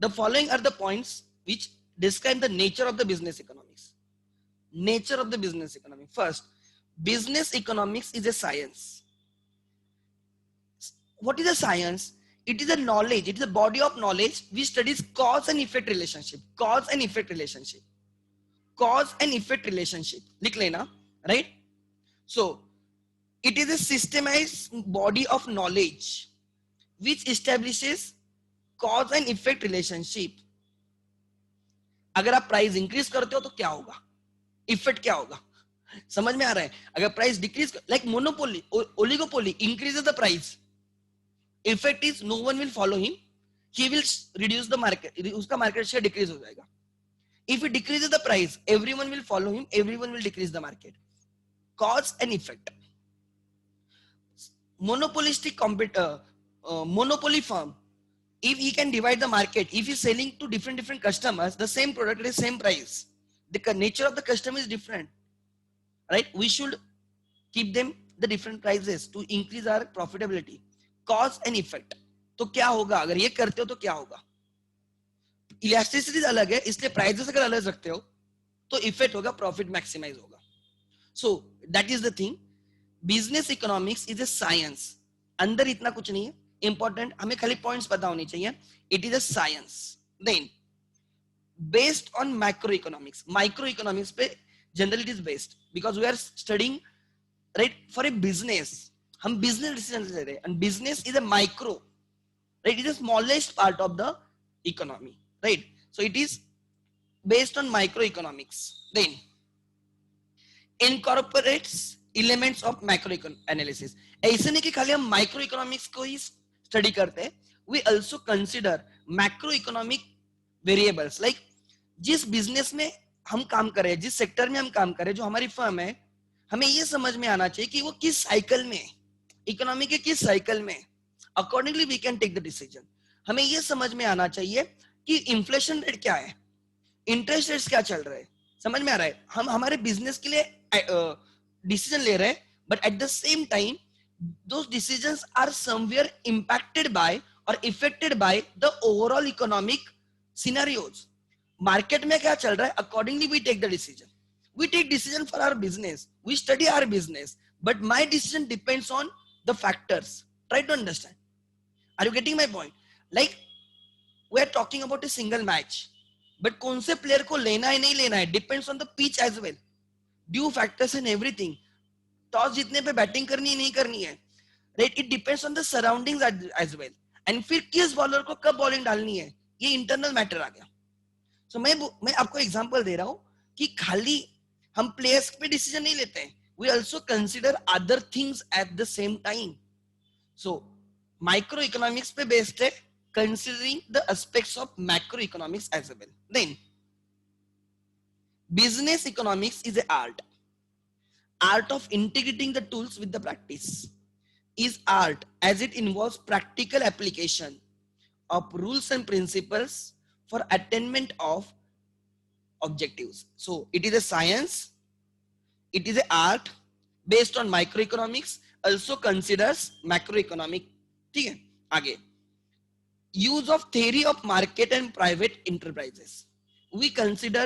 the following are the points which describe the nature of the business economics. Nature of the business economics. First, business economics is a science. What is a science? It is a knowledge, it is a body of knowledge which studies cause and effect relationship, cause and effect relationship, cause and effect relationship, लिख लेना, right? So it is a systemized body of knowledge which establishes cause and effect relationship। अगर आप price increase करते हो तो क्या होगा, effect क्या होगा, समझ में आ रहा है? अगर price decrease, like monopoly oligopoly increases the price, effect is no one will follow him, he will reduce the market, उसका मार्केट शेयर डिक्रीज हो जाएगा। If he decreases the price everyone will follow him, everyone will decrease the market, cause and effect. Monopolistic monopoly firm, if he can divide the market, if he's selling to different customers the same product at the same price, the nature of the customer is different, right? We should keep them the different prices to increase our profitability, cause and effect। तो क्या होगा अगर ये करते हो तो क्या होगा, इलास्टिसिटी अलग है इसलिए प्राइसेस अगर अलग रखते हो तो इफेक्ट होगा, प्रॉफिट मैक्सिमाइज होगा। So that is the thing, business economics is A science, अंदर इतना कुछ नहीं है इंपॉर्टेंट, हमें खाली पॉइंट्स पता होने चाहिए, it is a science. Then based on micro economics, micro economics पे generally it is based because we are studying right for a business, हम बिजनेस डिसीजन ले रहे हैं, and business is a micro, right, it is smallest part of the economy, right? So it is based on microeconomics, then incorporates elements of macro analysis। ऐसे नहीं कि खाली हम micro economics को ही स्टडी करते हैं, we also consider macroeconomic variables, like जिस business में हम काम कर रहे हैं, जिस सेक्टर में हम काम कर रहे हैं, जो हमारी फर्म है, हमें ये समझ में आना चाहिए कि वो किस साइकिल में, इकोनॉमी के किस साइकिल में, accordingly we can take the decision. हमें ये समझ में आना चाहिए कि इन्फ्लेशन रेट क्या है, इंटरेस्ट रेट्स क्या चल रहा है, समझ में आ रहा है? हम हमारे बिजनेस के लिए डिसीजन ले रहे हैं, but at the same time those decisions are somewhere impacted by or affected by the overall economic scenarios। Market में क्या चल रहा है, accordingly we take the decision, we take decision for our business, we study our business, but my decision depends on the factors। Try to understand, are you getting my point? Like we are talking about a single match, but कौन से player को लेना है नहीं लेना है depends on the pitch as well, dew factors and everything, toss जीतने पे बैटिंग करनी है नहीं करनी है, right? It depends on the surroundings as well, and फिर किस बॉलर को कब बॉलिंग डालनी है, ये इंटरनल मैटर आ गया। सो मैं आपको एग्जांपल दे रहा हूं कि खाली हम प्लेयर्स पे डिसीजन नहीं लेते हैं, we also consider other things at the same time. So micro economics पे बेस्ड है, considering the aspects of macroeconomics as well। Then business economics is an art of integrating the tools with the practice, is art as it involves practical application of rules and principles for attainment of objectives। So it is a science, it is an art based on microeconomics, also considers macroeconomic। ठीक है, आगे use of theory of market and private enterprises, we consider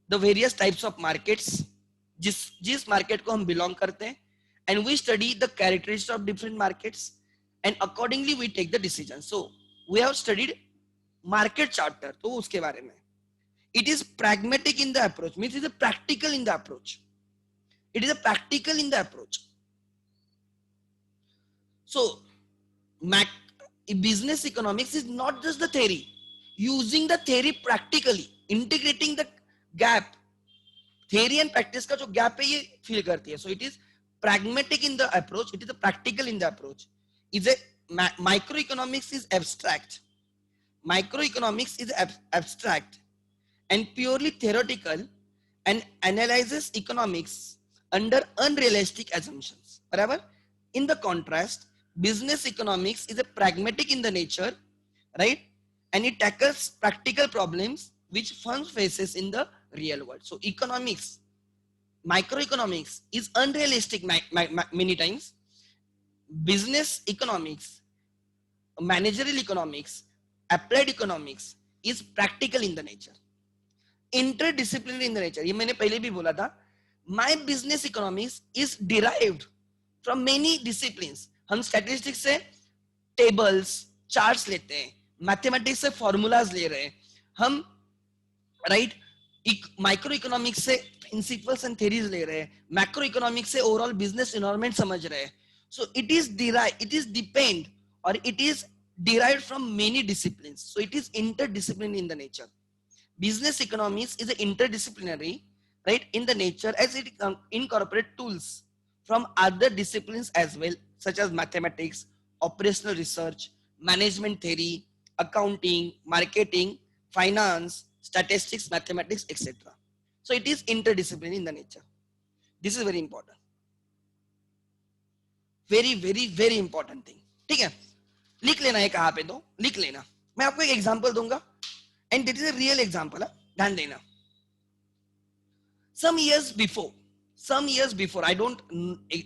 the various types of markets, जिस market को हम belong करते हैं, and we study the characteristics of different markets, and accordingly we take the decision। So we have studied market charter, तो उसके बारे में It is pragmatic in the approach, means it is a practical in the approach. It is a practical in the approach. So business economics is not just the theory, using the theory practically, integrating the gap, theory and practice का जो gap है ये feel करती है. So it is pragmatic in the approach, it is a practical in the approach. Is a microeconomics is abstract. Microeconomics is abstract and purely theoretical and analyzes economics under unrealistic assumptions. Barabar? In the contrast, business economics is a pragmatic in the nature, right? And it tackles practical problems which firms faces in the real world. So economics, microeconomics is unrealistic many times. Business economics, managerial economics, applied economics is practical in the nature, interdisciplinary in the nature. ये मैंने पहले भी बोला था. My business economics is derived from many disciplines. हम statistics से tables, charts लेते हैं, mathematics से formulas ले रहे हैं, हम right microeconomics से principles and theories ले रहे हैं, macroeconomics से overall business environment समझ रहे हैं. So it is derived, it is depend or it is derived from many disciplines. So it is interdisciplinary in the nature. Business economics is interdisciplinary, right, in the nature as it incorporates tools from other disciplines as well, such as mathematics, operational research, management theory, accounting, marketing, finance, statistics, mathematics, etc. So it is interdisciplinary in the nature. This is very important. Very, very, very important thing. ठीक है, लिख लेना है कहाँ पे तो लिख लेना. मैं आपको एक एग्जांपल दूंगा and this is a real example. ध्यान देना. Some years before, I don't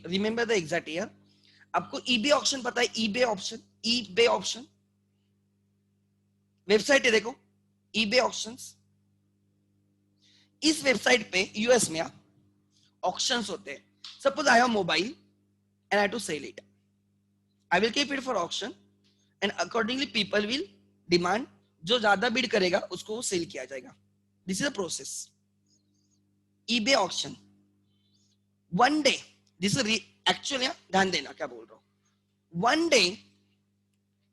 remember the exact year. आपको eBay auction पता है? eBay auction वेबसाइट है, देखो eBay auctions. इस वेबसाइट पे यूएस में ऑक्शंस होते हैं. Suppose I have mobile and I have to sell it. I will keep it for auction and accordingly people will demand. जो ज्यादा बिड करेगा उसको सेल किया जाएगा. This is a process. eBay auction. One day, this is actually, ध्यान देना क्या बोल रहा हूं. One day,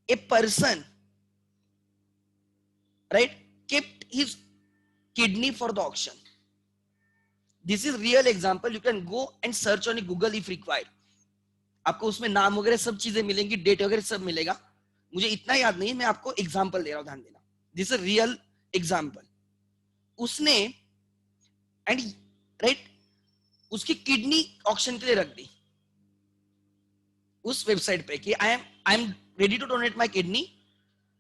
a person, right, kept his kidney for the auction. This is real example. You can go and search on Google if required. आपको उसमें नाम वगैरह सब चीजें मिलेंगी, डेट वगैरह सब मिलेगा. मुझे इतना याद नहीं है, मैं आपको एग्जांपल दे रहा हूं, ध्यान देना. This is real example. उसने एंड राइट उसकी किडनी ऑक्शन के लिए रख दी उस वेबसाइट पे कि I am ready to donate my kidney,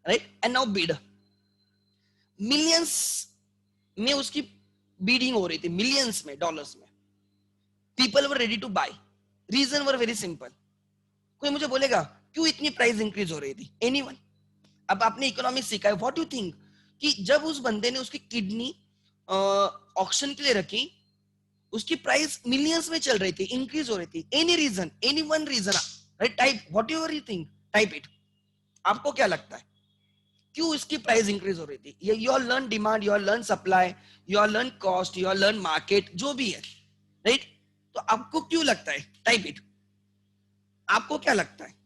right, and now bid. Millions में उसकी बीडिंग हो रही थी, मिलियंस में डॉलर्स में. People were ready to buy. Reason were very simple. कोई मुझे बोलेगा क्यों इतनी प्राइस इंक्रीज हो रही थी? एनीवन? अब आपने इकोनॉमिक्स सीखा है, व्हाट यू थिंक कि जब उस बंदे ने उसकी किडनी ऑक्शन के लिए रखी, उसकी प्राइस मिलियंस में चल रही थी, इंक्रीज हो रही थी. Any reason, any one reason, right? Type whatever you think, type it. आपको क्या लगता है क्यों इसकी प्राइस इंक्रीज हो रही थी? You are learn demand, you are learn supply, you are learn cost, you are learn market, जो भी है, राइट? तो आपको क्यों लगता है? Type it. आपको क्या लगता है?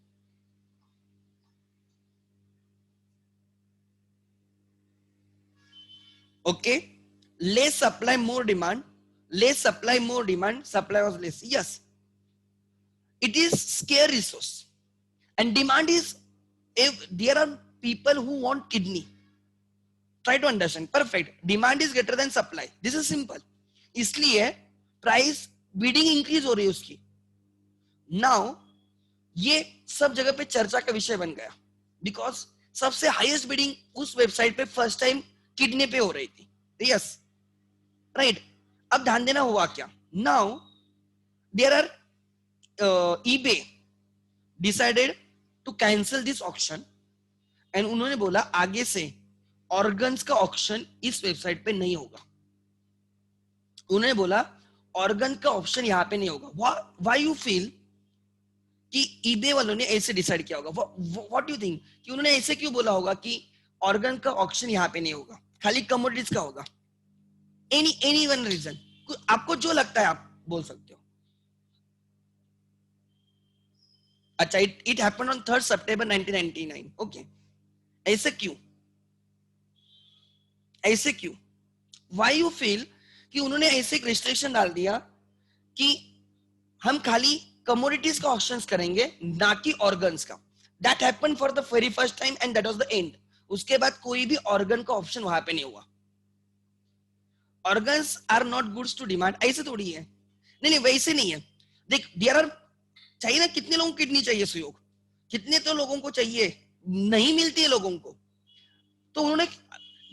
Okay, less supply, more demand. Less supply, more demand. Supply was less. Yes, it is scarce resource, and demand is, if there are people who want kidney. Try to understand. Perfect. Demand is greater than supply. This is simple. इसलिए price bidding increase हो रही है उसकी. Now ये सब जगह पे चर्चा का विषय बन गया, बिकॉज सबसे हाईएस्ट बिडिंग उस वेबसाइट पे फर्स्ट टाइम किडनी पे हो रही थी. Yes, right. अब ध्यान देना हुआ क्या. Now there are eBay decided to cancel this auction and उन्होंने बोला आगे से ऑर्गन्स का ऑक्शन इस वेबसाइट पे नहीं होगा. उन्होंने बोला ऑर्गन का ऑप्शन यहां पे नहीं होगा. व्हाई यू फील कि eBay वालों ने ऐसे डिसाइड किया होगा? व्हाट यू थिंक कि उन्होंने ऐसे क्यों बोला होगा कि ऑर्गन का ऑक्शन यहाँ पे नहीं होगा, खाली कमोडिटीज का होगा? एनी वन रीजन, आपको जो लगता है आप बोल सकते हो. अच्छा, it happened on 3rd September 1999. Okay, ऐसे क्यों, ऐसे क्यों, व्हाई यू फील कि उन्होंने ऐसे एक रिस्ट्रिक्शन डाल दिया कि हम खाली कमोडिटीज का ऑप्शंस करेंगे ना कि ऑर्गन्स का. That happened for the very first time and that was the end. उसके बाद कोई भी ऑर्गन का ऑप्शन वहां पे नहीं हुआ. Organs are not goods to demand, ऐसे थोड़ी है. नहीं नहीं, वैसे नहीं है. देख, देयर आर, चाहिए ना, कितने लोगों को किडनी चाहिए सुयोग, कितने तो लोगों को चाहिए, नहीं मिलती है लोगों को. तो उन्होंने,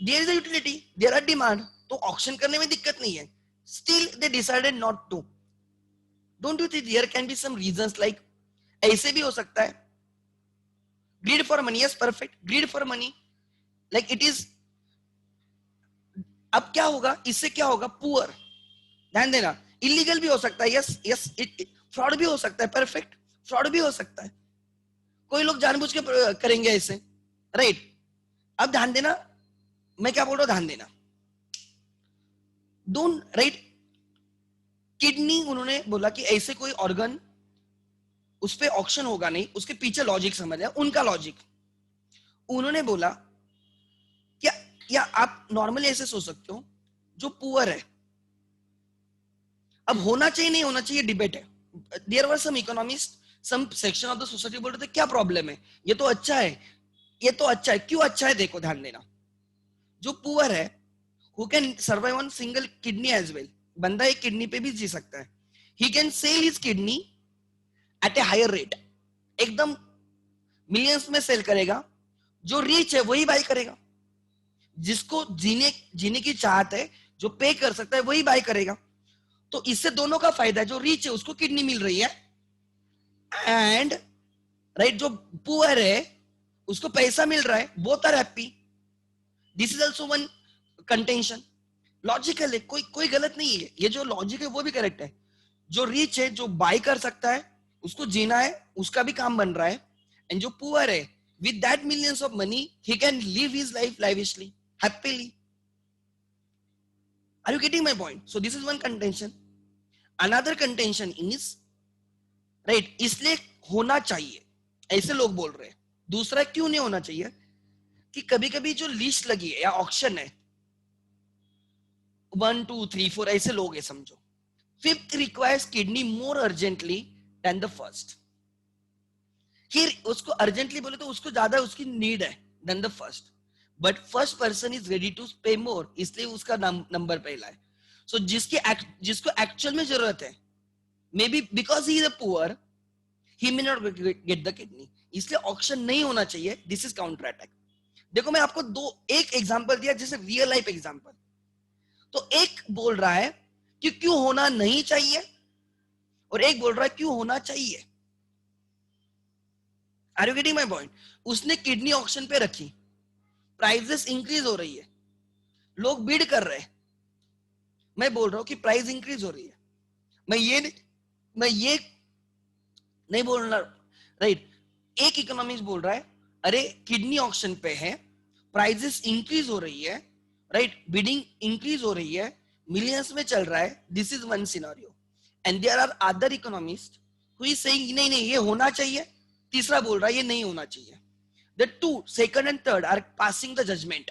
there is a utility, there are demand, तो ऑक्शन करने में दिक्कत नहीं है. Still they decided not to. Don't you think there can be some reasons like, ऐसे भी हो सकता है. Greed for money, yes perfect, greed for money, like it is. अब क्या होगा, इससे क्या होगा, पुअर, ध्यान देना, इलीगल भी हो सकता है, यस यस, फ्रॉड भी हो सकता है, परफेक्ट, फ्रॉड भी हो सकता है. कोई लोग जानबूझ के करेंगे ऐसे, राइट. अब ध्यान देना, मैं क्या बोल रहा हूं, ध्यान देना. डोंट, राइट, किडनी उन्होंने बोला कि ऐसे कोई ऑर्गन उस पे ऑक्शन होगा नहीं. उसके पीछे लॉजिक समझ है, उनका लॉजिक. उन्होंने बोला क्या, या आप नॉर्मली ऐसे सोच सकते हो, जो पुअर है, अब होना चाहिए नहीं होना चाहिए डिबेट है. There were some economist, some section of the society बोल रहे थे क्या प्रॉब्लम है, ये तो अच्छा है, ये तो अच्छा है. क्यों अच्छा है, देखो ध्यान देना. जो पुअर है, who can survive on single kidney as well, बंदा एक किडनी पे भी जी सकता है. He can sell his kidney at a higher rate, एकदम मिलियंस में सेल करेगा. जो रिच है वही बाय करेगा, जिसको जीने जीने की चाहत है, जो पे कर सकता है वही बाय करेगा. तो इससे दोनों का फायदा है. जो रिच है उसको किडनी मिल रही है, एंड राइट, जो पुअर है उसको पैसा मिल रहा है. Both are happy. This is also one contention. Logical है, कोई कोई गलत नहीं है. ये जो लॉजिक है वो भी करेक्ट है. जो रिच है, जो बाय कर सकता है, उसको जीना है, उसका भी काम बन रहा है. एंड जो पुअर है, with that millions of money, he can live his life lavishly, happily. Are you getting my point? So this is one contention. Another contention is, right, इसलिए होना चाहिए, ऐसे लोग बोल रहे हैं. दूसरा, क्यों नहीं होना चाहिए, कि कभी कभी जो लिस्ट लगी है या ऑक्शन है, 1 2 3 4 ऐसे लोग है समझो. Fifth requires kidney more urgently than the first. फिर उसको अर्जेंटली बोले तो उसको ज्यादा उसकी नीड है than the first. But first person is ready to pay more, इसलिए उसका नंबर पहला है. सो जिसको एक्चुअल में जरूरत है, may be because he is a poor, he may not get the kidney, इसलिए ऑक्शन नहीं होना चाहिए. This is counter attack. देखो, मैं आपको एक एग्जांपल दिया, जैसे रियल लाइफ एग्जांपल. तो एक बोल रहा है कि क्यों होना नहीं चाहिए, और एक बोल रहा है क्यों होना चाहिए. Are you getting my point? उसने किडनी ऑक्शन पे रखी, प्राइसेस इंक्रीज हो रही है, लोग बिड कर रहे हैं. मैं बोल रहा हूं कि प्राइस इंक्रीज हो रही है. मैं ये नहीं बोल रहा, राइट. एक इकोनॉमिक्स बोल रहा है, अरे किडनी ऑक्शन पे है, प्राइसेस इंक्रीज हो रही है, राइट, बिडिंग इंक्रीज हो रही है, मिलियंस में चल रहा है. This is one scenario. And there are other economist who is saying नहीं नहीं ये होना चाहिए. तीसरा बोल रहा है ये नहीं होना चाहिए. The two, second and third, are passing the judgment.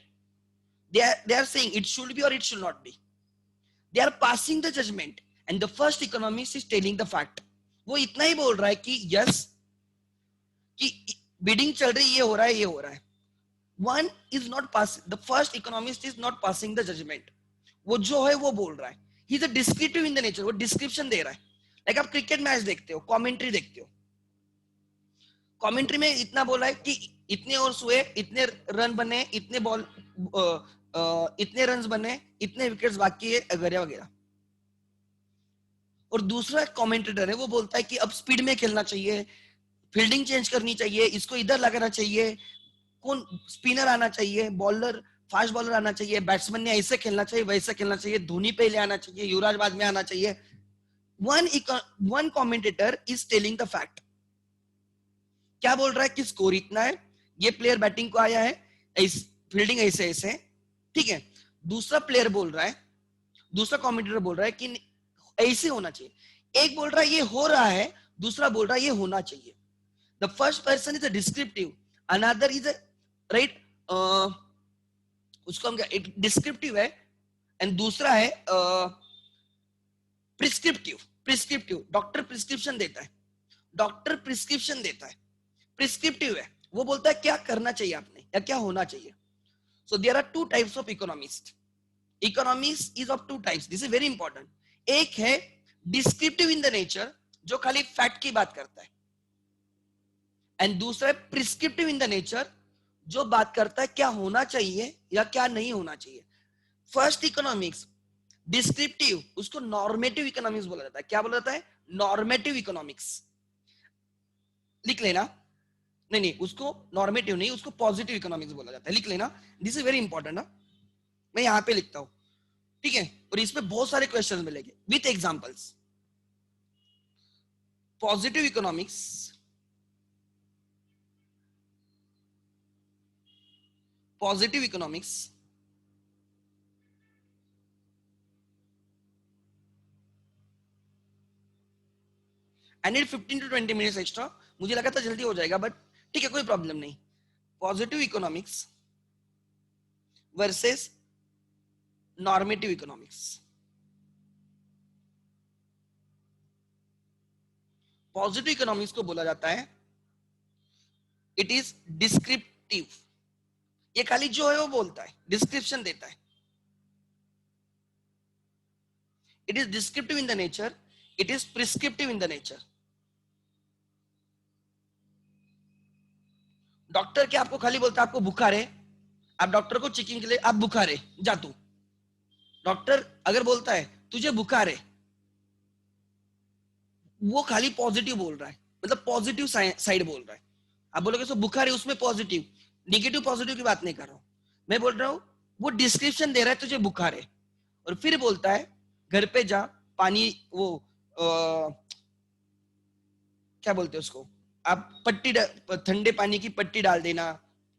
They are saying it should be or it should not be. They are passing the judgment, and the first economist is telling the fact. वो इतना ही बोल रहा है कि yes, कि bidding चल रही, ये हो रहा है, ये हो रहा है. One is not passing. The first economist is not passing the judgment. वो जो है वो बोल रहा है. He is a descriptive in the nature. वो description दे रहा है. Like आप क्रिकेट मैच देखते हो, कमेंट्री देखते हो, कमेंट्री में इतना बोला है कि इतने ओवर्स हुए, इतने रन बने, इतने बॉल, इतने रन्स बने, इतने विकेट्स बाकी है, वगैरह वगैरह. और दूसरा कमेंटेटर है, वो बोलता है कि अब स्पीड में खेलना चाहिए, फील्डिंग चेंज करनी चाहिए, इसको इधर लगाना चाहिए, कौन स्पिनर आना चाहिए, बॉलर, फास्ट बॉलर आना चाहिए, बैट्समैन ने ऐसे खेलना चाहिए, वैसे खेलना चाहिए, धोनी पहले आना चाहिए, युवराज बाद में आना चाहिए. One commentator is telling the fact. क्या बोल रहा है कि स्कोर इतना है, ये प्लेयर बैटिंग को आया है, फील्डिंग ऐसे ऐसे, ठीक है. दूसरा प्लेयर बोल रहा है दूसरा कॉमेंटेटर बोल रहा है कि ऐसे होना चाहिए। एक बोल रहा है ये हो रहा है, दूसरा बोल रहा है ये होना चाहिए। The first person is a descriptive, another is a right, उसको हम क्या, एक डिस्क्रिप्टिव है एंड दूसरा है प्रिस्क्रिप्टिव। प्रिस्क्रिप्टिव डॉक्टर प्रिस्क्रिप्शन देता है, डॉक्टर प्रिस्क्रिप्शन देता है। प्रिस्क्रिप्टिव है, वो बोलता है क्या करना चाहिए आपने या क्या होना चाहिए। So there are two types of economist. Economist is of two types, this is very important. एक है डिस्क्रिप्टिव इन द नेचर, जो खाली फैक्ट की बात करता है, एंड दूसरा है प्रिस्क्रिप्टिव इन द नेचर, जो बात करता है क्या होना चाहिए या क्या नहीं होना चाहिए। फर्स्ट इकोनॉमिक्स डिस्क्रिप्टिव, उसको नॉर्मेटिव इकोनॉमिक्स बोला जाता है। क्या बोला जाता है? Normative economics. लिख लेना, नहीं नहीं, उसको नॉर्मेटिव नहीं, उसको पॉजिटिव इकोनॉमिक्स बोला जाता है, लिख लेना, दिस इज वेरी इंपॉर्टेंट ना। मैं यहां पे लिखता हूं, ठीक है, और इसमें बहुत सारे क्वेश्चंस मिलेंगे with examples. Positive economics, positive economics I need 15 to 20 minutes extra, मुझे लगा था जल्दी हो जाएगा बट ठीक है, कोई प्रॉब्लम नहीं। Positive economics versus normative economics. Positive economics को बोला जाता है इट इज डिस्क्रिप्टिव, ये खाली जो है वो बोलता है, डिस्क्रिप्शन देता है। It is descriptive in the nature, it is prescriptive in the nature. Doctor क्या आपको खाली बोलता है आपको बुखार है, आप डॉक्टर को चेकिंग के लिए, आप बुखार है जा तू। डॉक्टर अगर बोलता है तुझे बुखार है, वो खाली पॉजिटिव बोल रहा है, मतलब पॉजिटिव साइड बोल रहा है। आप बोलोगे सो बुखार है उसमें पॉजिटिव, निगेटिव पॉजिटिव की बात नहीं कर रहा हूं, मैं बोल रहा हूं वो डिस्क्रिप्शन दे रहा है तुझे बुखार है, और फिर बोलता है घर पे जा, पानी वो क्या बोलते हैं उसको, आप पट्टी ठंडे पानी की पट्टी डाल देना,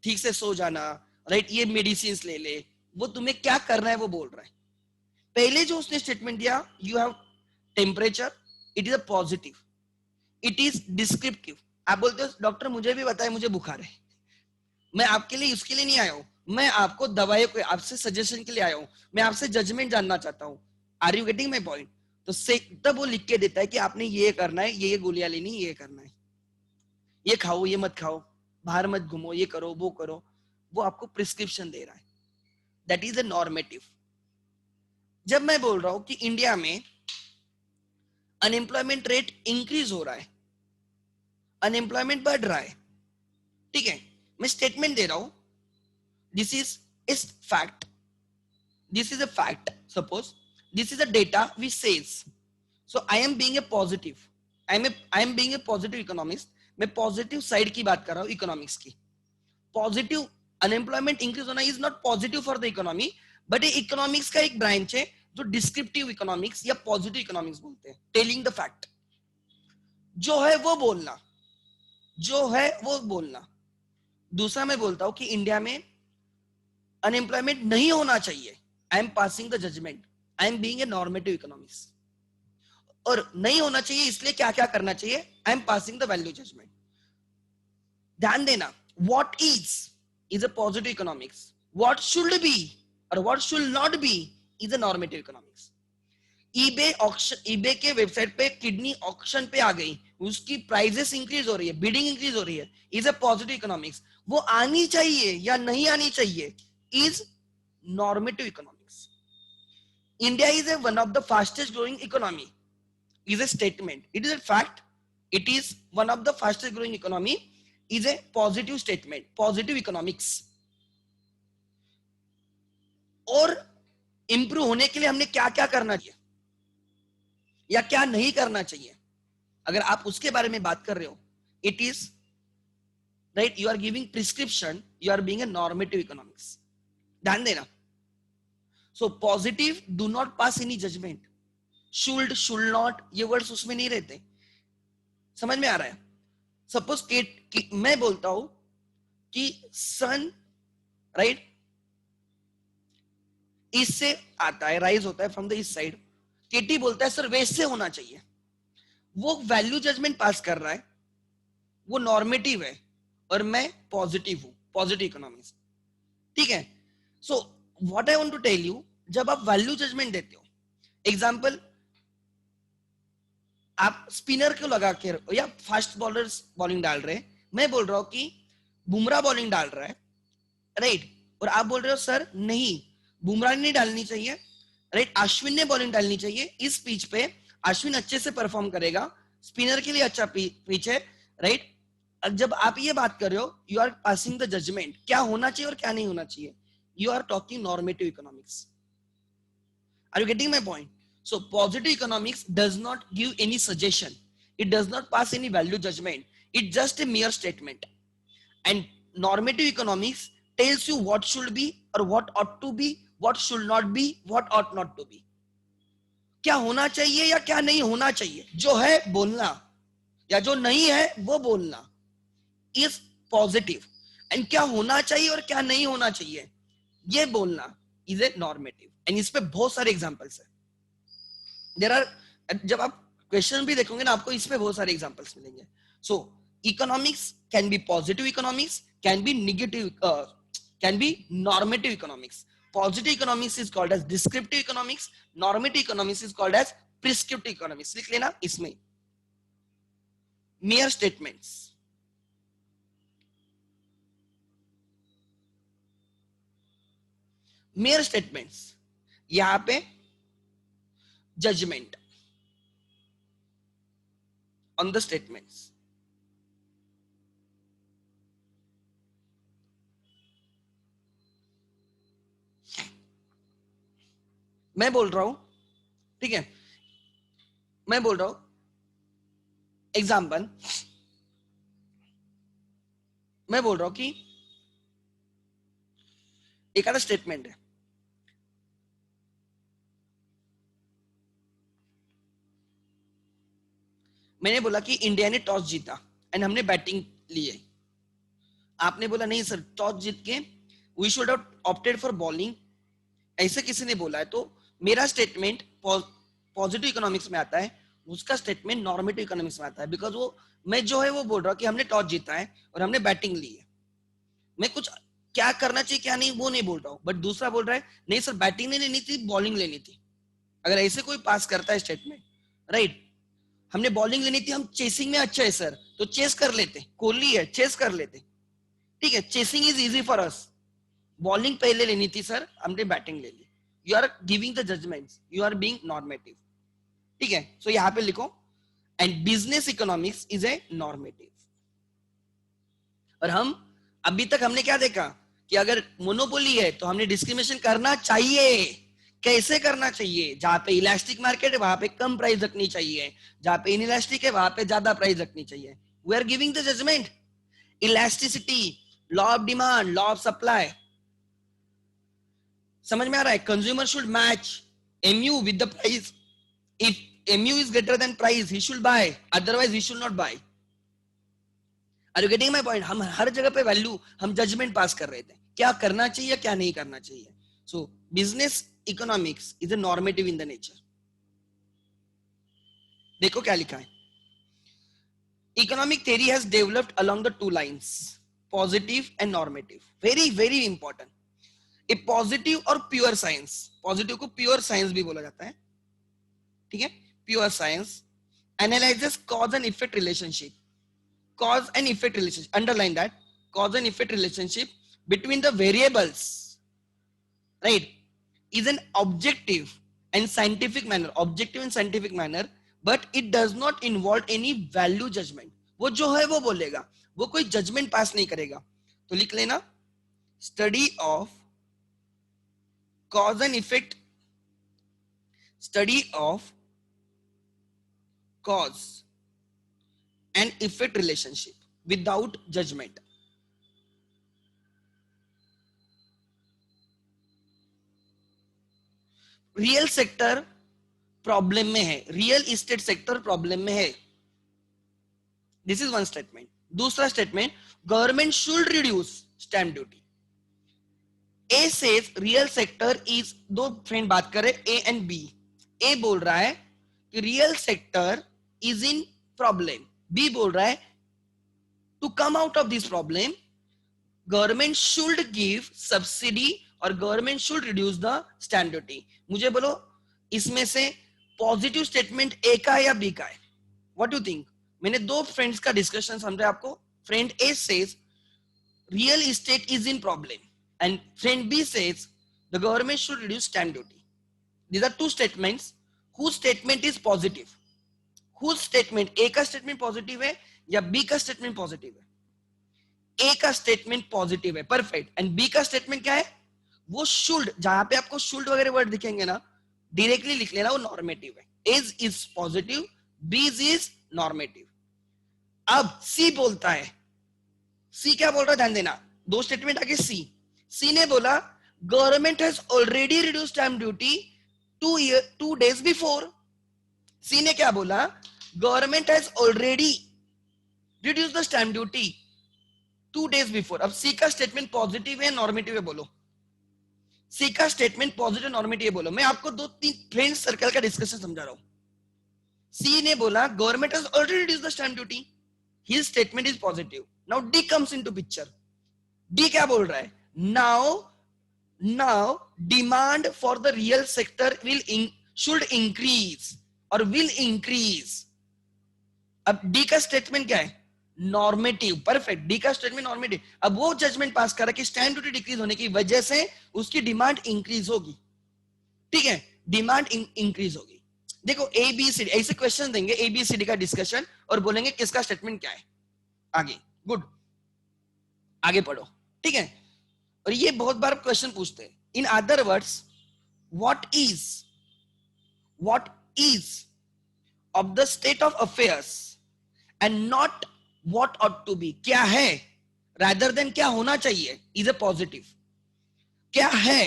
ठीक से सो जाना, राइट, ये मेडिसिन ले ले, वो तुम्हें क्या करना है वो बोल रहा है। पहले जो उसने स्टेटमेंट दिया, you have temperature, it is a positive, it is descriptive. आप बोलते हो डॉक्टर मुझे भी बताए मुझे बुखार है, मैं आपके लिए उसके लिए नहीं आया हूं, मैं आपको दवाई को आपसे सजेशन के लिए आया हूं, मैं आपसे जजमेंट जानना चाहता हूं। Are you getting my point? तो से तब वो लिख के देता है कि आपने ये करना है, ये गोलियां लेनी, ये करना है, ये खाओ ये मत खाओ, बाहर मत घूमो, ये करो वो करो, वो आपको प्रिस्क्रिप्शन दे रहा है। That is a normative. जब मैं बोल रहा हूं कि इंडिया में अनएम्प्लॉयमेंट रेट इंक्रीज हो रहा है, अनएम्प्लॉयमेंट बढ़ रहा है, ठीक है, मैं स्टेटमेंट दे रहा हूं, this is fact, this is a fact, suppose this is a data which says, so I am being a positive, I am being a positive economist, मैं पॉजिटिव साइड की बात कर रहा हूं इकोनॉमिक्स की। पॉजिटिव अनएम्प्लॉयमेंट इंक्रीज होना is not positive for the economy, but ये economics का एक ब्रांच है जो डिस्क्रिप्टिव इकोनॉमिक्स या पॉजिटिव इकोनॉमिक्स बोलते हैं, टेलिंग द फैक्ट, जो है वो बोलना, जो है वो बोलना। दूसरा मैं बोलता हूं कि इंडिया में अनएम्प्लॉयमेंट नहीं होना चाहिए, I am passing the judgment, I am being a normative economics, और नहीं होना चाहिए इसलिए क्या क्या करना चाहिए, I am passing the value judgment. ध्यान देना, what is a positive economics, what should be और what should not be is a normative economics. EBay auction, eBay के वेबसाइट पे किडनी ऑक्शन पे आ गई, उसकी प्राइजेस इंक्रीज हो रही है, बिडिंग इंक्रीज हो रही है, इज अ पॉजिटिव इकोनॉमिक्स। वो आनी चाहिए या नहीं आनी चाहिए is normative economics. India is a one of the fastest growing economy is a statement, it is a fact, it is one of the fastest growing economy, is a positive statement, positive economics। और improve होने के लिए हमने क्या क्या करना चाहिए या क्या नहीं करना चाहिए, अगर आप उसके बारे में बात कर रहे हो, it is right, you are giving prescription, you are being a normative economics. ध्यान देना, so positive do not pass any judgement, should not ये वर्ड्स उसमें नहीं रहते, समझ में आ रहा है? सपोज मैं बोलता हूं कि सन, राइट, इससे आता है, राइज होता है फ्रॉम द ईस्ट साइड। केटी बोलता है सर वैसे होना चाहिए। वो वैल्यू जजमेंट पास कर रहा है, वो नॉर्मेटिव है और मैं पॉजिटिव हूं, पॉजिटिव इकोनॉमिक्स। ठीक है। So what I want to tell you, जब आप वैल्यू जजमेंट देते हो, एग्जांपल आप स्पिनर को लगा के या फास्ट बॉलर्स बॉलिंग डाल रहे हैं, मैं बोल रहा हूं कि बुमराह बॉलिंग डाल रहा है, राइट, और आप बोल रहे हो सर नहीं बुमराह नहीं डालनी चाहिए, राइट, अश्विन ने बॉलिंग डालनी चाहिए, इस पिच पे अश्विन अच्छे से परफॉर्म करेगा, स्पिनर के लिए अच्छा पिच है, राइट। जब आप ये बात कर रहे हो, you are passing the judgement क्या होना चाहिए और क्या नहीं होना चाहिए, you are talking normative economics. Are you getting my point? So positive economics does not give any suggestion. It does not pass any value judgment. It's just a mere statement. And normative economics tells you what should be or what ought to be, what should not be, what ought not to be. क्या होना चाहिए या क्या नहीं होना चाहिए, जो है बोलना या जो नहीं है वो बोलना इज पॉजिटिव, एंड क्या होना चाहिए और क्या नहीं होना चाहिए ये बोलना इज ए नॉर्मेटिव। एंड इस पे बहुत सारे एग्जांपल्स है। देयर आर, जब आप क्वेश्चन भी देखोगे ना आपको इस पे बहुत सारे एग्जांपल्स मिलेंगे। So economics can be positive economics, can be negative, can be normative economics. Positive economics is called as descriptive economics, normative economics is called as prescriptive economics. लिख लेना इसमें मेयर स्टेटमेंट्स, मेयर स्टेटमेंट्स, यहां पे judgement on the statements. मैं बोल रहा हूं, ठीक है, मैं बोल रहा हूं एग्जाम्पल, मैं बोल रहा हूं कि एक आधा स्टेटमेंट है, मैंने बोला कि इंडिया ने टॉस जीता एंड हमने बैटिंग ली है। आपने बोला नहीं सर टॉस जीत के we should have opted for bowling, ऐसे किसी ने बोला है, तो मेरा स्टेटमेंट पॉजिटिव इकोनॉमिक्स में आता है, उसका स्टेटमेंट नॉर्मेटिव इकोनॉमिक्स में आता है, बिकॉज वो मैं जो है वो बोल रहा हूँ कि हमने टॉस जीता है और हमने बैटिंग ली है। मैं कुछ क्या करना चाहिए क्या नहीं वो नहीं बोल रहा हूँ, बट दूसरा बोल रहा है नहीं सर बैटिंग नहीं लेनी थी बॉलिंग लेनी थी। अगर ऐसे कोई पास करता है स्टेटमेंट, राइट, हमने बॉलिंग लेनी थी, हम चेसिंग में अच्छे है सर तो चेस कर लेते, कोहली है चेस कर लेते, ठीक है, chasing is easy for us, bowling पहले लेनी थी सर हमने बैटिंग ले ली। You are giving the judgments, you are being normative, ठीक है। सो यहां पे लिखो and business economics is a normative. और हम अभी तक हमने क्या देखा कि अगर मोनोपोली है तो हमने डिस्क्रिमिनेशन करना चाहिए, कैसे करना चाहिए, जहां पे इलास्टिक मार्केट है वहां पे कम प्राइस रखनी चाहिए, जहां पे इनइलास्टिक है वहां पे ज्यादा प्राइस रखनी चाहिए। We are giving the judgement, elasticity, law of demand, law of supply, समझ में आ रहा है। Consumer should match MU with the price, if MU is greater than price he should buy, otherwise he should not buy. Are you getting my point? हम हर जगह पे value हम जजमेंट पास कर रहे थे क्या करना चाहिए क्या नहीं करना चाहिए। सो business economics is a normative in the nature. देखो क्या लिखा है, economic theory has developed along the two lines positive and normative, very very important. A positive और प्योर साइंस, पॉजिटिव को प्योर साइंस भी बोला जाता है, ठीक है, pure science analyses cause and effect relationship, cause and effect relationship, underline that, cause and effect relationship between the variables, right, is an objective and scientific manner, but it does not involve any value judgment। वो जो है वो बोलेगा, वो कोई judgement पास नहीं करेगा। तो लिख लेना study of cause and effect, study of cause and effect relationship without judgement. Real sector problem में है, रियल इस्टेट सेक्टर प्रॉब्लम में है, दिस इज वन स्टेटमेंट। दूसरा स्टेटमेंट, government should reduce stamp duty, a says real sector is, दो friend बात कर रहे ए एंड बी. ए बोल रहा है कि real sector is in problem. B बोल रहा है to come out of this problem government should give subsidy और government should reduce the stamp duty. मुझे बोलो इसमें से पॉजिटिव स्टेटमेंट ए का है या बी का है? What you think? मैंने दो फ्रेंड्स का डिस्कशन समझा आपको. Friend A says real estate is in problem and friend B says the government should reduce stamp duty. These are two statements. Whose statement is positive? Whose statement? A का statement positive है या B का statement positive है? A का statement positive है, perfect. And B का statement क्या है? वो should, जहां पे आपको should वगैरह वर्ड दिखेंगे ना, डायरेक्टली लिख लेना, वो नॉर्मेटिव है. is positive, B is normative. अब C बोलता है, सी क्या बोल रहा है ध्यान देना, दो स्टेटमेंट आगे. सी ने बोला government has already reduce stamp duty 2 days before. C ने क्या बोला? Government has already reduce the stamp duty 2 days before. अब सी का स्टेटमेंट पॉजिटिव है नॉर्मेटिव है? बोलो सी का स्टेटमेंट पॉजिटिव नॉर्मेटिव है बोलो. मैं आपको 2-3 फ्रेंड सर्कल का डिस्कशन समझा रहा हूं. सी ने बोला government has already reduce the stamp duty, his statement is positive. Now D comes into picture. D क्या बोल रहा है? Now demand for the real sector should increase और will increase. अब D का स्टेटमेंट क्या है? नॉर्मेटिव. परफेक्ट. D का स्टेटमेंट नॉर्मेटिव. अब वो जजमेंट पास कर रहा है कि स्टैम्प ड्यूटी डिक्रीज होने की वजह से उसकी डिमांड इंक्रीज होगी. ठीक है, डिमांड इंक्रीज होगी. देखो ए बी सी डी ऐसे क्वेश्चन देंगे, ए बी सी डी का डिस्कशन, और बोलेंगे किसका स्टेटमेंट क्या है. आगे गुड, आगे पढ़ो. ठीक है, और ये बहुत बार क्वेश्चन पूछते हैं. In other words, what is of the state of affairs and not what ought to be. क्या है rather than क्या होना चाहिए इज अ पॉजिटिव. क्या है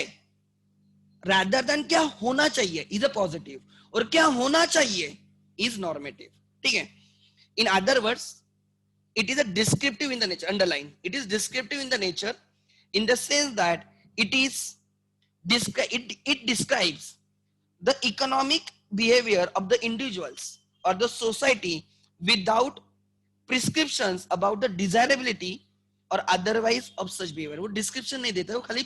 rather than क्या होना चाहिए इज अ पॉजिटिव, और क्या होना चाहिए इज नॉर्मेटिव. ठीक है, इन other words it is a descriptive in the nature. Underline, it is descriptive in the nature in the sense that it describes the economic behavior of the individuals or the society without prescriptions about the desirability or otherwise of such behavior. वो description नहीं देता है, वो खाली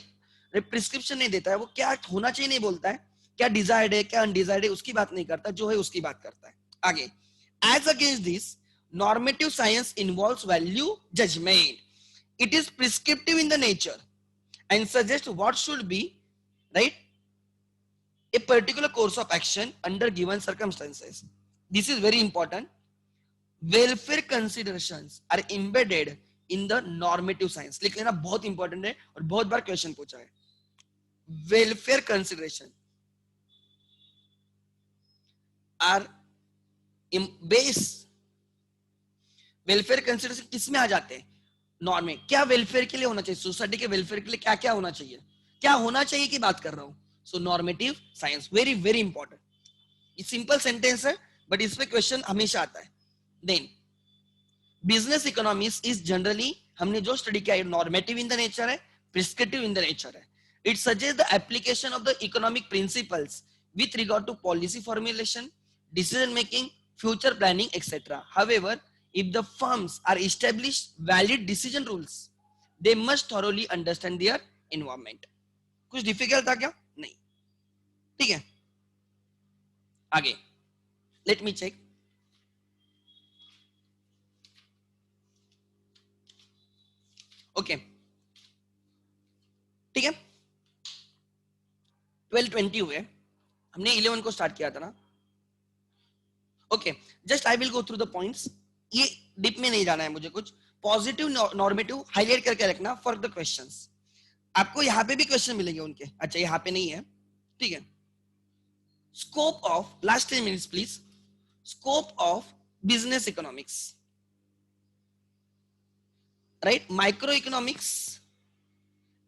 prescription नहीं देता है. वो क्या होना चाहिए नहीं बोलता है, क्या desired है क्या undesired है उसकी बात नहीं करता, जो है उसकी बात करता है. आगे, as against this, normative science involves value judgment. It is prescriptive in the nature and suggests what should be, right, a particular course of action under given circumstances. This is very important. Welfare considerations are embedded in the normative science. लिख लेना, बहुत important है और बहुत बार question पूछा है. Welfare consideration are base. Welfare consideration किसमें आ जाते हैं? नॉर्म में. क्या वेलफेयर के लिए होना चाहिए, सोसाइटी के वेलफेयर के लिए क्या क्या होना चाहिए, क्या होना चाहिए की बात कर रहा हूं. So normative science, very very important. ये सिंपल सेंटेंस है बट इसमें क्वेश्चन हमेशा आता है. Then business economics is generally, हमने जो स्टडी किया है, नॉर्मेटिव इन द नेचर है, प्रिस्क्रिप्टिव इन द नेचर है. It suggest the application of the economic principles with regard to policy formulation, decision making, future planning etcetera. However, if the firms are established valid decision rules, they must thoroughly understand their environment. कुछ difficult था क्या? नहीं. ठीक है, आगे let me check. Okay, ठीक है, 12:20 हुए, हमने 11 को स्टार्ट किया था ना. Okay, just I will go through the points. ये डिप में नहीं जाना है मुझे. कुछ पॉजिटिव नॉर्मेटिव हाईलाइट करके रखना फॉर द क्वेश्चंस. आपको यहाँ पे भी क्वेश्चन मिलेंगे उनके. अच्छा, यहाँ पे नहीं है, ठीक है. Scope of, last 10 minutes please. Scope of business economics, right? Micro economics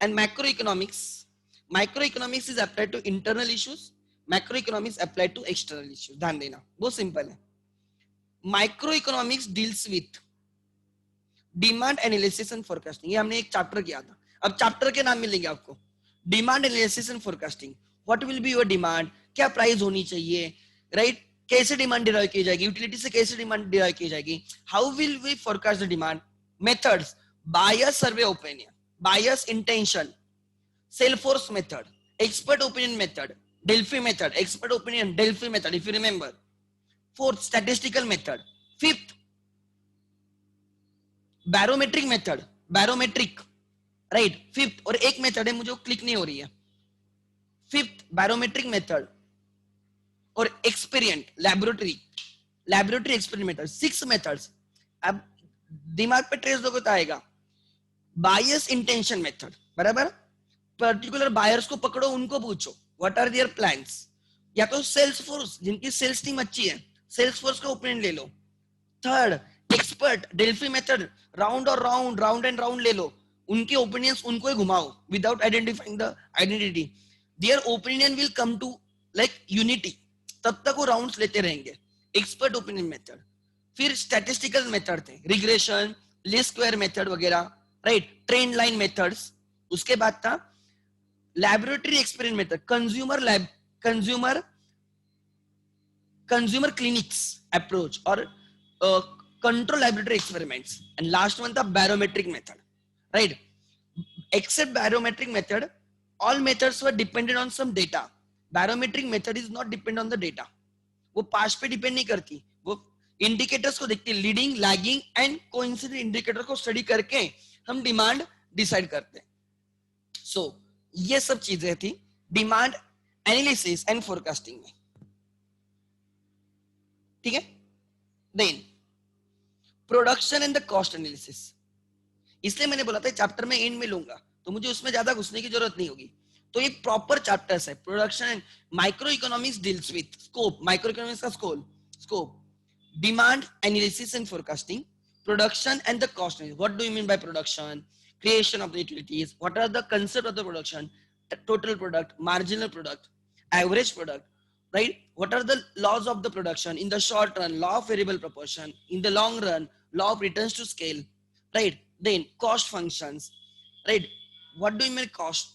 and macro economics. Micro economics is applied to internal issues, macro economics applied to external issues. ध्यान देना, बहुत सिंपल है. Micro economics deals with demand analysis and forecasting. ये हमने एक chapter किया था. अब चैप्टर के नाम मिलेंगे आपको. Demand analysis and forecasting, what will be your demand, क्या प्राइस होनी चाहिए, राइट, कैसे डिमांड डिराइव की जाएगी, यूटिलिटी से कैसे डिमांड डिराइव की जाएगी, how will we forecast the demand, methods, buyers survey opinion, buyers intention, Salesforce method, expert opinion method, Delphi method, expert opinion, Delphi method, if you remember. Fourth, statistical method. Fifth, barometric method, barometric, right? Fifth, और एक method है मुझे वो click नहीं हो रही है. Fifth, barometric method और experiment, laboratory experiment method. 6 methods. अब दिमाग पे ट्रेस दोगे तो आएगा. बायस इंटेंशन मेथड, बराबर. पर्टिकुलर बायर्स को पकड़ो, उनको पूछो व्हाट आर देयर प्लान्स, या तो सेल्स फोर्स जिनकी सेल्स टीम अच्छी है, सेल्स फोर्स का ओपिनियन ले लो. Third, expert, Delphi method, round and round ले लो, उनके ओपिनियंस उनको ही घुमाओ without identifying the identity. Their opinion will come to like unity, तब तक वो राउंड्स लेते रहेंगे. Expert opinion method. फिर स्टैटिस्टिकल मेथड थे, रिग्रेशन, लीस्ट स्क्वायर मेथड वगैरह, राइट, ट्रेंड लाइन मेथड्स. उसके बाद था laboratory experiment method, consumer clinics approach or control laboratory experiments, and last one the barometric method, right? Except barometric method, all methods were dependent on some data. Barometric method is not dependent on the data, वो past पे depend नहीं करती, वो indicators को देखती है, leading, lagging and coincident indicator को study करके हम डिमांड डिसाइड करते हैं. सो ये सब चीजें थी डिमांड एनालिसिस एंड फोरकास्टिंग में. ठीक है. Then production and the cost analysis. इसलिए मैंने बोला था चैप्टर में एंड में लूंगा, तो मुझे उसमें ज्यादा घुसने की जरूरत नहीं होगी. तो ये प्रॉपर चैप्टर्स है. Production and micro economics deals with scope, micro economics का scope, demand analysis and forecasting, production and the cost. What do you mean by production, creation of the utilities, what are the concept of the production, total product, marginal product, average product, right? What are the laws of the production? In the short run, law of variable proportion. In the long run, law of returns to scale, right? Then cost functions, right? What do you mean cost,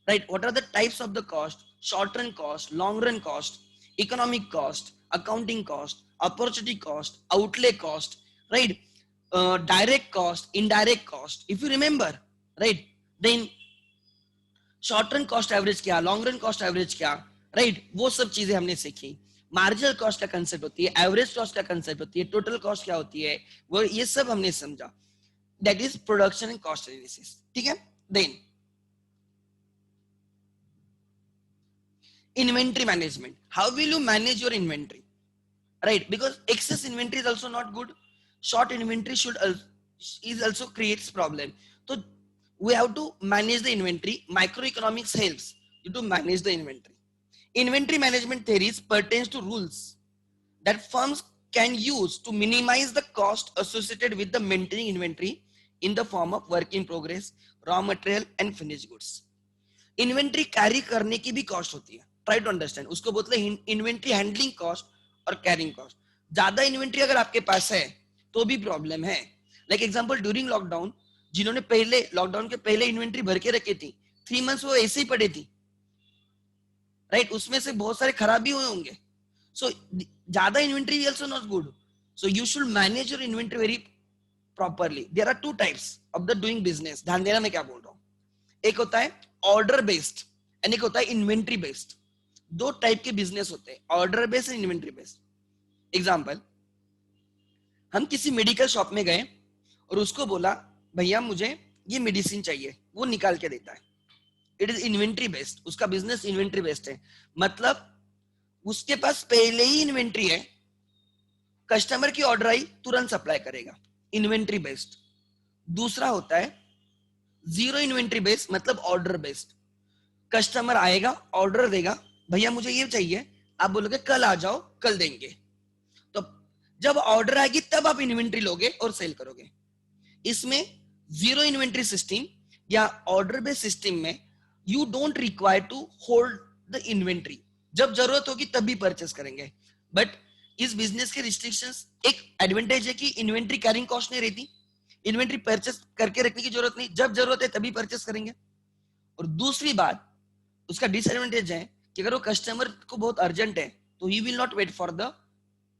right? What are the types of the cost? Short run cost, long run cost, economic cost, accounting cost, opportunity cost, outlay cost, right? Direct cost, indirect cost, if you remember, right? Then short run cost average क्या, long run cost average क्या, right? वो सब चीजें हमने सीखी. Marginal cost का concept होती है, एवरेज कॉस्ट का कंसेप्ट होती है, टोटल कॉस्ट क्या होती है, वो ये सब हमने समझा. That is production and cost analysis. ठीक है. Then inventory management. How will you manage your inventory, right? Because excess inventory is also not good. Short inventory is also creates problem. So we have to manage the inventory. Microeconomics helps you to manage the inventory. Inventory management theories pertains to rules that firms can use to minimize the cost associated with the maintaining inventory in the form of work in progress, raw material and finished goods. Inventory carry करने की भी cost होती है. Try to understand. उसको बोलते हैं inventory handling cost और carrying cost. ज्यादा इन्वेंट्री अगर आपके पास है तो भी प्रॉब्लम है. लाइक एग्जांपल ड्यूरिंग लॉकडाउन, जिन्होंने पहले लॉकडाउन के पहले इन्वेंट्री भर के रखी थी, 3 मंथ्स वो ऐसे ही पड़े थी, राइट? उसमें से बहुत सारे खराब भी हुए होंगे. सो ज्यादा inventory also not good. So you should manage your inventory very properly. There are 2 types of the doing business. ध्यान देना मैं क्या बोल रहा हूँ. एक होता है ऑर्डर बेस्ड एंड एक होता है इन्वेंट्री बेस्ड. 2 टाइप के बिजनेस होते हैं, order based and inventory based. Example, हम किसी मेडिकल शॉप में गए और उसको बोला भैया मुझे ये मेडिसिन चाहिए, वो निकाल के देता है. It is inventory based. उसका बिजनेस इन्वेंट्री बेस्ड है. मतलब उसके पास पहले ही इन्वेंट्री है, कस्टमर की ऑर्डर आई तुरंत सप्लाई करेगा, इन्वेंट्री बेस्ड. दूसरा होता है जीरो इन्वेंट्री बेस्ड, मतलब ऑर्डर बेस्ड. कस्टमर आएगा, ऑर्डर देगा, भैया मुझे ये चाहिए, आप बोलोगे कल आ जाओ, कल देंगे. तो जब ऑर्डर आएगी तब आप इन्वेंट्री लोगे और सेल करोगे. इसमें जीरो इन्वेंट्री सिस्टम या ऑर्डर बेस्ड सिस्टम में you don't require to hold the inventory. जब जरूरत होगी तब भी परचेस करेंगे. बट इस बिजनेस के रिस्ट्रिक्शंस, एक एडवांटेज है कि इन्वेंट्री कैरिंग कॉस्ट नहीं रहती, इन्वेंट्री परचेस करके रखने की जरूरत नहीं, जब जरूरत है तभी परचेस करेंगे. और दूसरी बात, उसका डिसएडवांटेज है कि अगर वो कस्टमर को बहुत अर्जेंट है तो he will not wait for the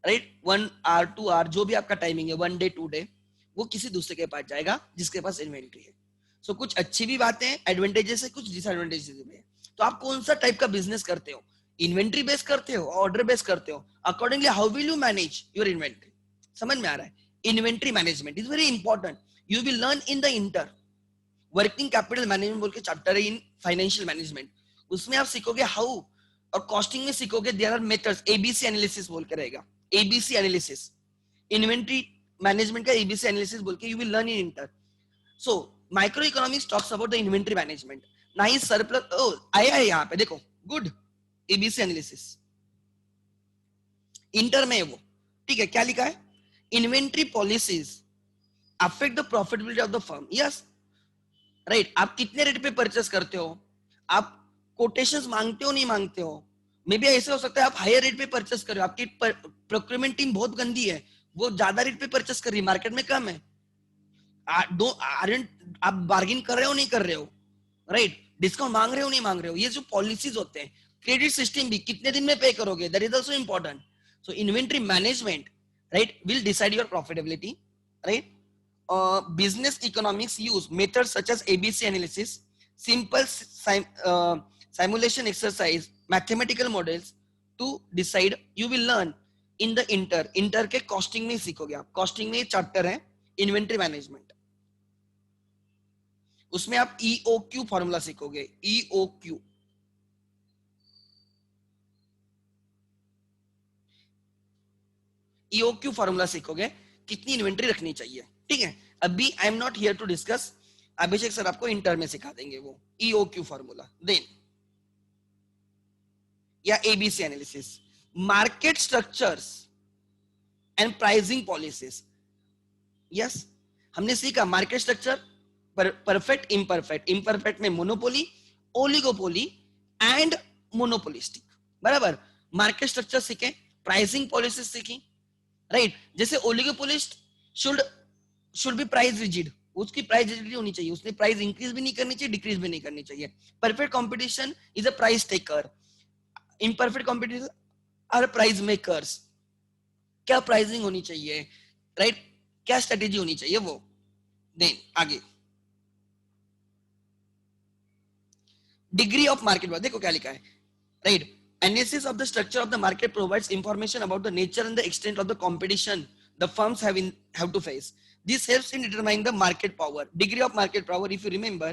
right 1 hour 2 hour जो भी आपका टाइमिंग है 1 डे 2 डे, वो किसी दूसरे के पास जाएगा जिसके पास इन्वेंट्री है. सो कुछ अच्छी भी बातें हैं, एडवांटेजेस है, कुछ डिसएडवांटेजेस भी है. तो आप कौन सा टाइप का बिजनेस करते हो, इन्वेंट्री बेस करते हो, ऑर्डर बेस करते हो, accordingly how will you manage your inventory. समझ में आ रहा है? Inventory management is very important. You will learn in the inter working capital management बोल के चैप्टर है इन फाइनेंशियल मैनेजमेंट. उसमें आप सीखोगे हाउ, और कॉस्टिंग में सीखोगे there are methods, ABC analysis बोल के रहेगा. एबीसी एनालिसिस, इन्वेंट्री मैनेजमेंट का एबीसी एनालिसिस बोल के you will learn in inter. So micro economics talks about the inventory management. ना ही सरप्लस आया है यहाँ पे देखो, गुड. एबीसी एनालिसिस इंटर में है वो, ठीक है. क्या लिखा है? Inventory policies affect the profitability of the firm. Yes right. आप कितने रेट पे परचेस करते हो, आप कोटेशंस मांगते हो नहीं मांगते हो. मे बी ऐसे हो सकता है आप हायर रेट पे परचेस कर रहे हो, आपकी प्रोक्योरमेंट टीम बहुत गंदी है, वो ज्यादा रेट पे परचेस कर रही है, मार्केट में कम है. आप बार्गेन कर रहे हो नहीं कर रहे हो, राइट. डिस्काउंट मांग रहे हो नहीं मांग रहे हो. ये जो पॉलिसीज होते हैं, क्रेडिट सिस्टम भी कितने दिन में पे करोगे, that is also important. So inventory management right will decide your profitability, right. Business economics use methods such as ABC analysis, simple simulation exercise, mathematical models to decide. You will learn in the inter के costing में सीखोगे आप. costing में chapter है inventory management, उसमें आप EOQ formula सीखोगे. EOQ formula सीखोगे, कितनी इन्वेंट्री रखनी चाहिए, ठीक है. अभी I am not here to discuss, Abhishek sir आपको इंटर में सिखा देंगे वो EOQ फॉर्मूला. देन या ABC analysis, market structures and pricing policies. Yes, हमने सीखा market structure, perfect imperfect. Imperfect में मोनोपोली, ओलिगोपोली एंड मोनोपोलिस्टिक. बराबर. मार्केट स्ट्रक्चर सीखे, प्राइसिंग पॉलिसीज सीखी, राइट. जैसे oligopolist should be price rigid, उसकी प्राइस रिजिडिटी होनी चाहिए, उसने प्राइस इंक्रीज भी नहीं करनी चाहिए, डिक्रीज भी नहीं करनी चाहिए. Perfect competition is a price taker, imperfect competition are price makers. क्या प्राइसिंग होनी चाहिए, राइट, क्या स्ट्रेटेजी होनी चाहिए वो. देन आगे डिग्री ऑफ मार्केट, देखो क्या लिखा है, right. Analysis of the structure of the market provides information about the nature and the extent of the competition the firms have to face. This helps in determining the market power. Degree of market power, if you remember,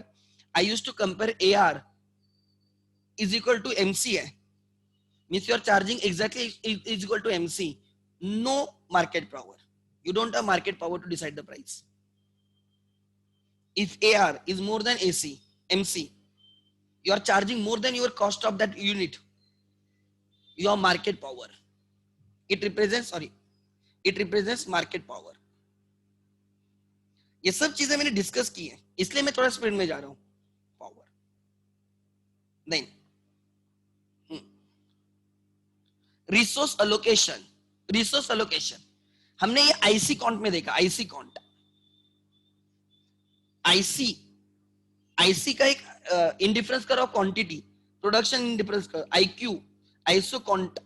I used to compare AR is equal to MC. Means you are charging exactly is equal to MC. No market power. You don't have market power to decide the price. If AR is more than MC, you are charging more than your cost of that unit. Your market power. It represents market power. ये सब चीजें मैंने discuss की है, इसलिए मैं थोड़ा speed में जा रहा हूं. पावर. देन रिसोर्स अलोकेशन हमने ये आईसी काउंट में देखा. आईसी काउंट, आईसी का एक इंडिफरेंस करो क्वांटिटी, प्रोडक्शन इंडिफरेंस करो, IQ, ISO count.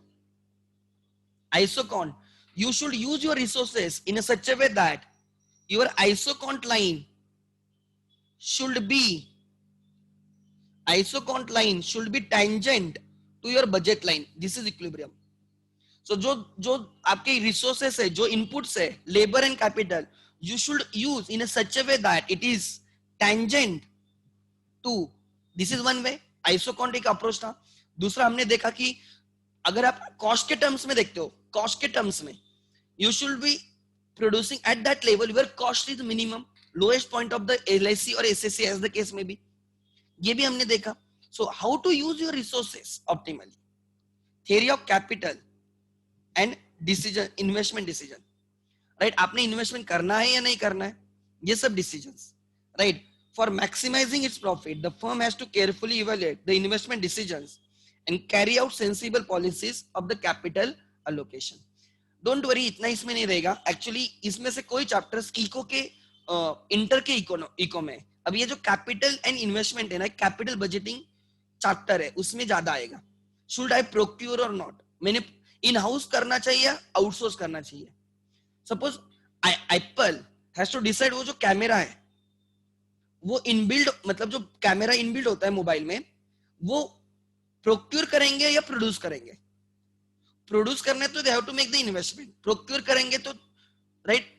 You should use your resources in a such a way that your ISO count line should be tangent to your budget line. This is equilibrium. So जो आपके resources है, जो inputs है, labor and capital, you should use in a such a way that it is tangent to. This is one way. ISO count एक approach था. दूसरा हमने देखा कि अगर आप कॉस्ट के टर्म्स में देखते हो, कॉस्ट के टर्म्स में you should be producing at that level where cost is minimum, lowest point of the LIC और SSC एज द केस में भी. ये भी हमने देखा. So how to use your resources optimally, theory of capital and decision, investment decision, right. आपने investment करना है या नहीं करना है, ये सब decisions, right. For maximising its profit the firm has to carefully evaluate the investment decisions and carry out sensible policies of the capital allocation. Don't worry, इतना इसमें नहीं रहेगा. एक्चुअली इसमें से कोई चैप्टर्स इको के इंटर के इको में. अब ये जो कैपिटल एंड इन्वेस्टमेंट है ना, कैपिटल बजटिंग चैप्टर है उसमें ज्यादा आएगा. शुड आई प्रोक्यूर और नॉट, मैंने इन हाउस करना चाहिए या आउटसोर्स करना चाहिए. Suppose Apple has to decide वो जो कैमरा है वो इनबिल्ड, मतलब जो कैमरा इनबिल्ड होता है मोबाइल में, वो प्रोक्यूर करेंगे या प्रोड्यूस करेंगे. प्रोड्यूस करना है तो they have to make the investment, procure करेंगे तो राइट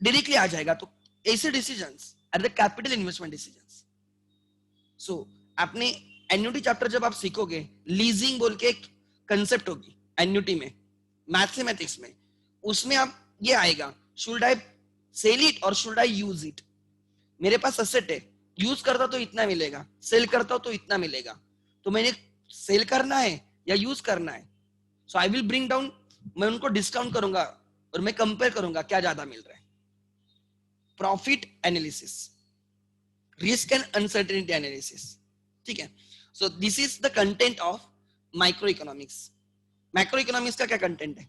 डायरेक्टली आ जाएगा. तो ऐसे decisions are the capital investment decisions. So आपने एन्युटी चैप्टर जब आप सीखोगे, लीजिंग बोल के एक कंसेप्ट होगी एन्युटी में, मैथमेटिक्स में, उसमें आप ये आएगा, शुड आई सेल इट और शुड आई यूज इट. मेरे पास असेट है, यूज करता तो इतना मिलेगा, सेल करता तो इतना मिलेगा, तो मैंने सेल करना है या यूज करना है. सो आई विल ब्रिंग डाउन, मैं उनको डिस्काउंट करूंगा और मैं कंपेयर करूंगा क्या ज्यादा मिल रहा है. Profit analysis, risk and uncertainty analysis. ठीक है. So this is the content of micro economics. Macro economics का क्या कंटेंट है,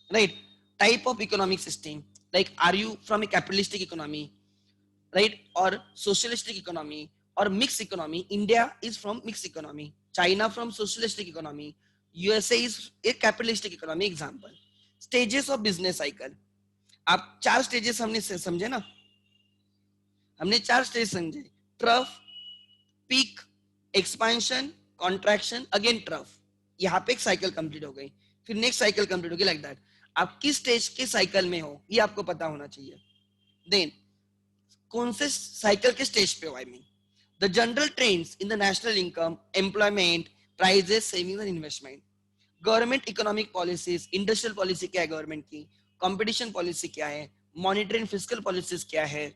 right? Type of economic system, like are you from a capitalistic economy, right, or socialistic economy or mixed economy. India is from mixed economy, China from socialistic economy, USA is a capitalistic economy. Example, stages of business cycle. आप 4 stages हमने समझे ना, हमने 4 stage समझे, trough, peak, expansion, contraction, again trough. यहाँ पे एक cycle complete हो गई, फिर नेक्स्ट साइकिल कंप्लीट होगी, लाइक दैट. आप किस स्टेज के साइकिल में हो ये आपको पता होना चाहिए. देन कौन से साइकिल के स्टेज पे हो, I mean the general trends in the national income, employment, prices, savings and investment. Government economic policies, industrial policy क्या है गवर्नमेंट की, कंपटीशन पॉलिसी क्या है, मॉनेटरी एंड फिस्कल पॉलिसीज क्या है,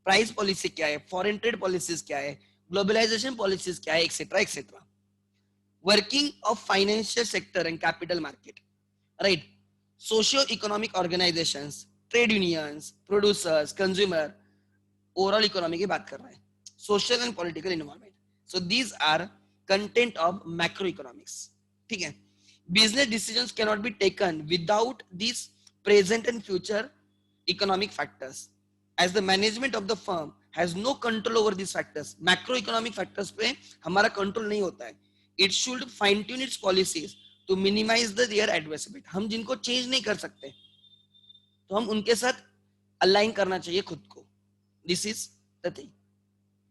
प्राइस पॉलिसी क्या है, फॉरेन ट्रेड पॉलिसीज क्या है, ग्लोबलाइजेशन पॉलिसीज क्या है, etcetera etcetera. Working of financial sector and capital market, right. Socio economic organisations, trade unions, producers, consumer, overall economy की बात कर रहे हैं, social and political environment. So these are content of macro economics. ठीक है. Business decisions can not be taken without this present and future economic factors, as the management of the firm has no control over this factors. Macro economic factors पे हमारा control नहीं होता है. It should fine tune its policies to minimise the their adversity. हम जिनको change नहीं कर सकते तो हम उनके साथ अलाइन करना चाहिए खुद को. This is the thing.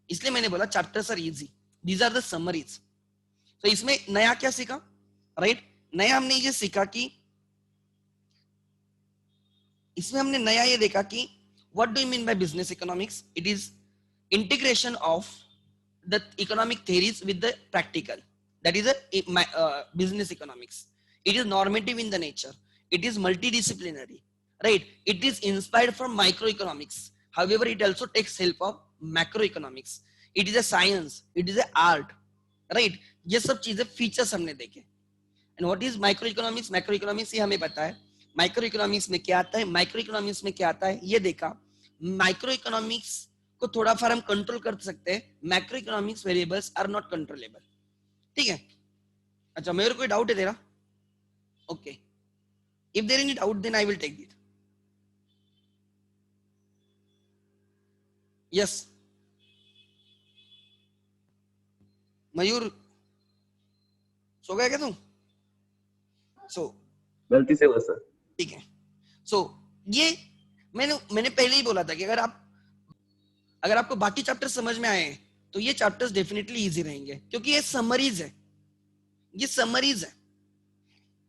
इसलिए मैंने बोला chapters are easy, these are the summaries. तो इसमें नया क्या सीखा, राइट? नया हमने ये सीखा कि इसमें हमने नया ये देखा कि what do you mean by business economics. It is integration of the economic theories with the practical. That is a business economics. It is normative in the nature, it is multidisciplinary, right. It is inspired from micro economics. However, it also takes help of macroeconomics. It is a science, it is a art, right? ये सब चीजें features हमने देखे. And what is microeconomics? Macroeconomics ये हमें पता है. Microeconomics में क्या आता है, Microeconomics में क्या आता है, ये देखा. Microeconomics को थोड़ा फार हम कंट्रोल कर सकते हैं. Macroeconomics variables are not controllable. ठीक है. अच्छा, मेरे कोई डाउट है तेरा? Okay. If there is any doubt, then I will take it. Yes. Mayur सो गया क्या तुम? सो गलती से हुआ सर. ठीक है. सो ये मैंने पहले ही बोला था कि अगर आपको बाकी चैप्टर समझ में आए तो ये चैप्टर्स डेफिनेटली इजी रहेंगे, क्योंकि ये समरीज है. ये समरीज है.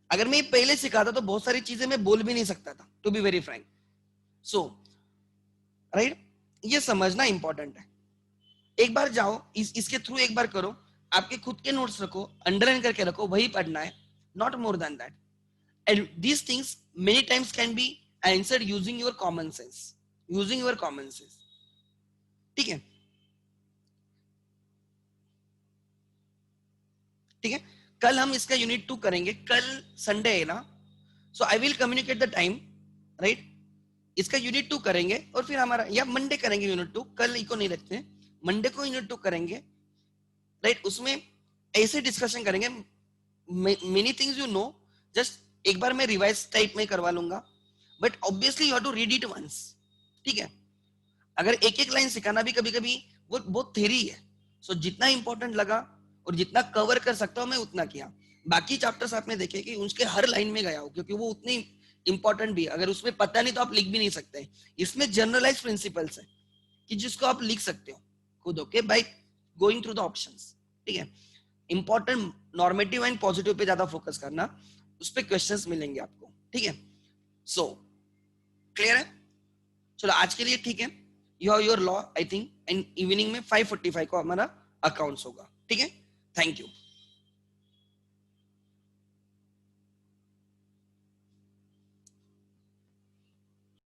अगर मैं ये पहले सिखाता तो बहुत सारी चीजें मैं बोल भी नहीं सकता था, to be very frank. So right, ये समझना इंपॉर्टेंट है. एक बार जाओ, इसके थ्रू एक बार करो, आपके खुद के नोट्स रखो, अंडरलाइन करके रखो, वही पढ़ना है, not more than that. And these things many times can be answered using your common sense. ठीक है. ठीक है. कल हम इसका यूनिट 2 करेंगे. कल संडे है ना, so I will communicate the time, right. इसका यूनिट 2 करेंगे और फिर हमारा, या मंडे करेंगे यूनिट 2, कल को नहीं रखते हैं, मंडे को यूनिट 2 करेंगे, राइट. उसमें ऐसे डिस्कशन करेंगे, many things you know, just एक बार मैं रिवाइज टाइप में करवा लूंगा, but obviously you have to read it once. ठीक है. अगर एक एक लाइन सिखाना भी कभी कभी वो बहुत थ्योरी है, सो जितना इंपॉर्टेंट लगा और जितना कवर कर सकता हूँ मैं उतना किया। बाकी चैप्टर्स आपने देखे कि उसके हर लाइन में गया हूँ क्योंकि वो उतनी इंपॉर्टेंट भी है, अगर उसमें पता नहीं तो आप लिख भी नहीं सकते। इसमें जनरलाइज प्रिंसिपल्स है कि जिसको आप लिख सकते हो खुद, okay, by going through the options, ठीक है। Important normative and positive pay ज्यादा फोकस करना, उस पे क्वेश्चंस मिलेंगे आपको, ठीक है। सो क्लियर है? चलो आज के लिए ठीक है। You have your law I think, and evening में 5:45 को हमारा अकाउंट्स होगा, ठीक है। Thank you.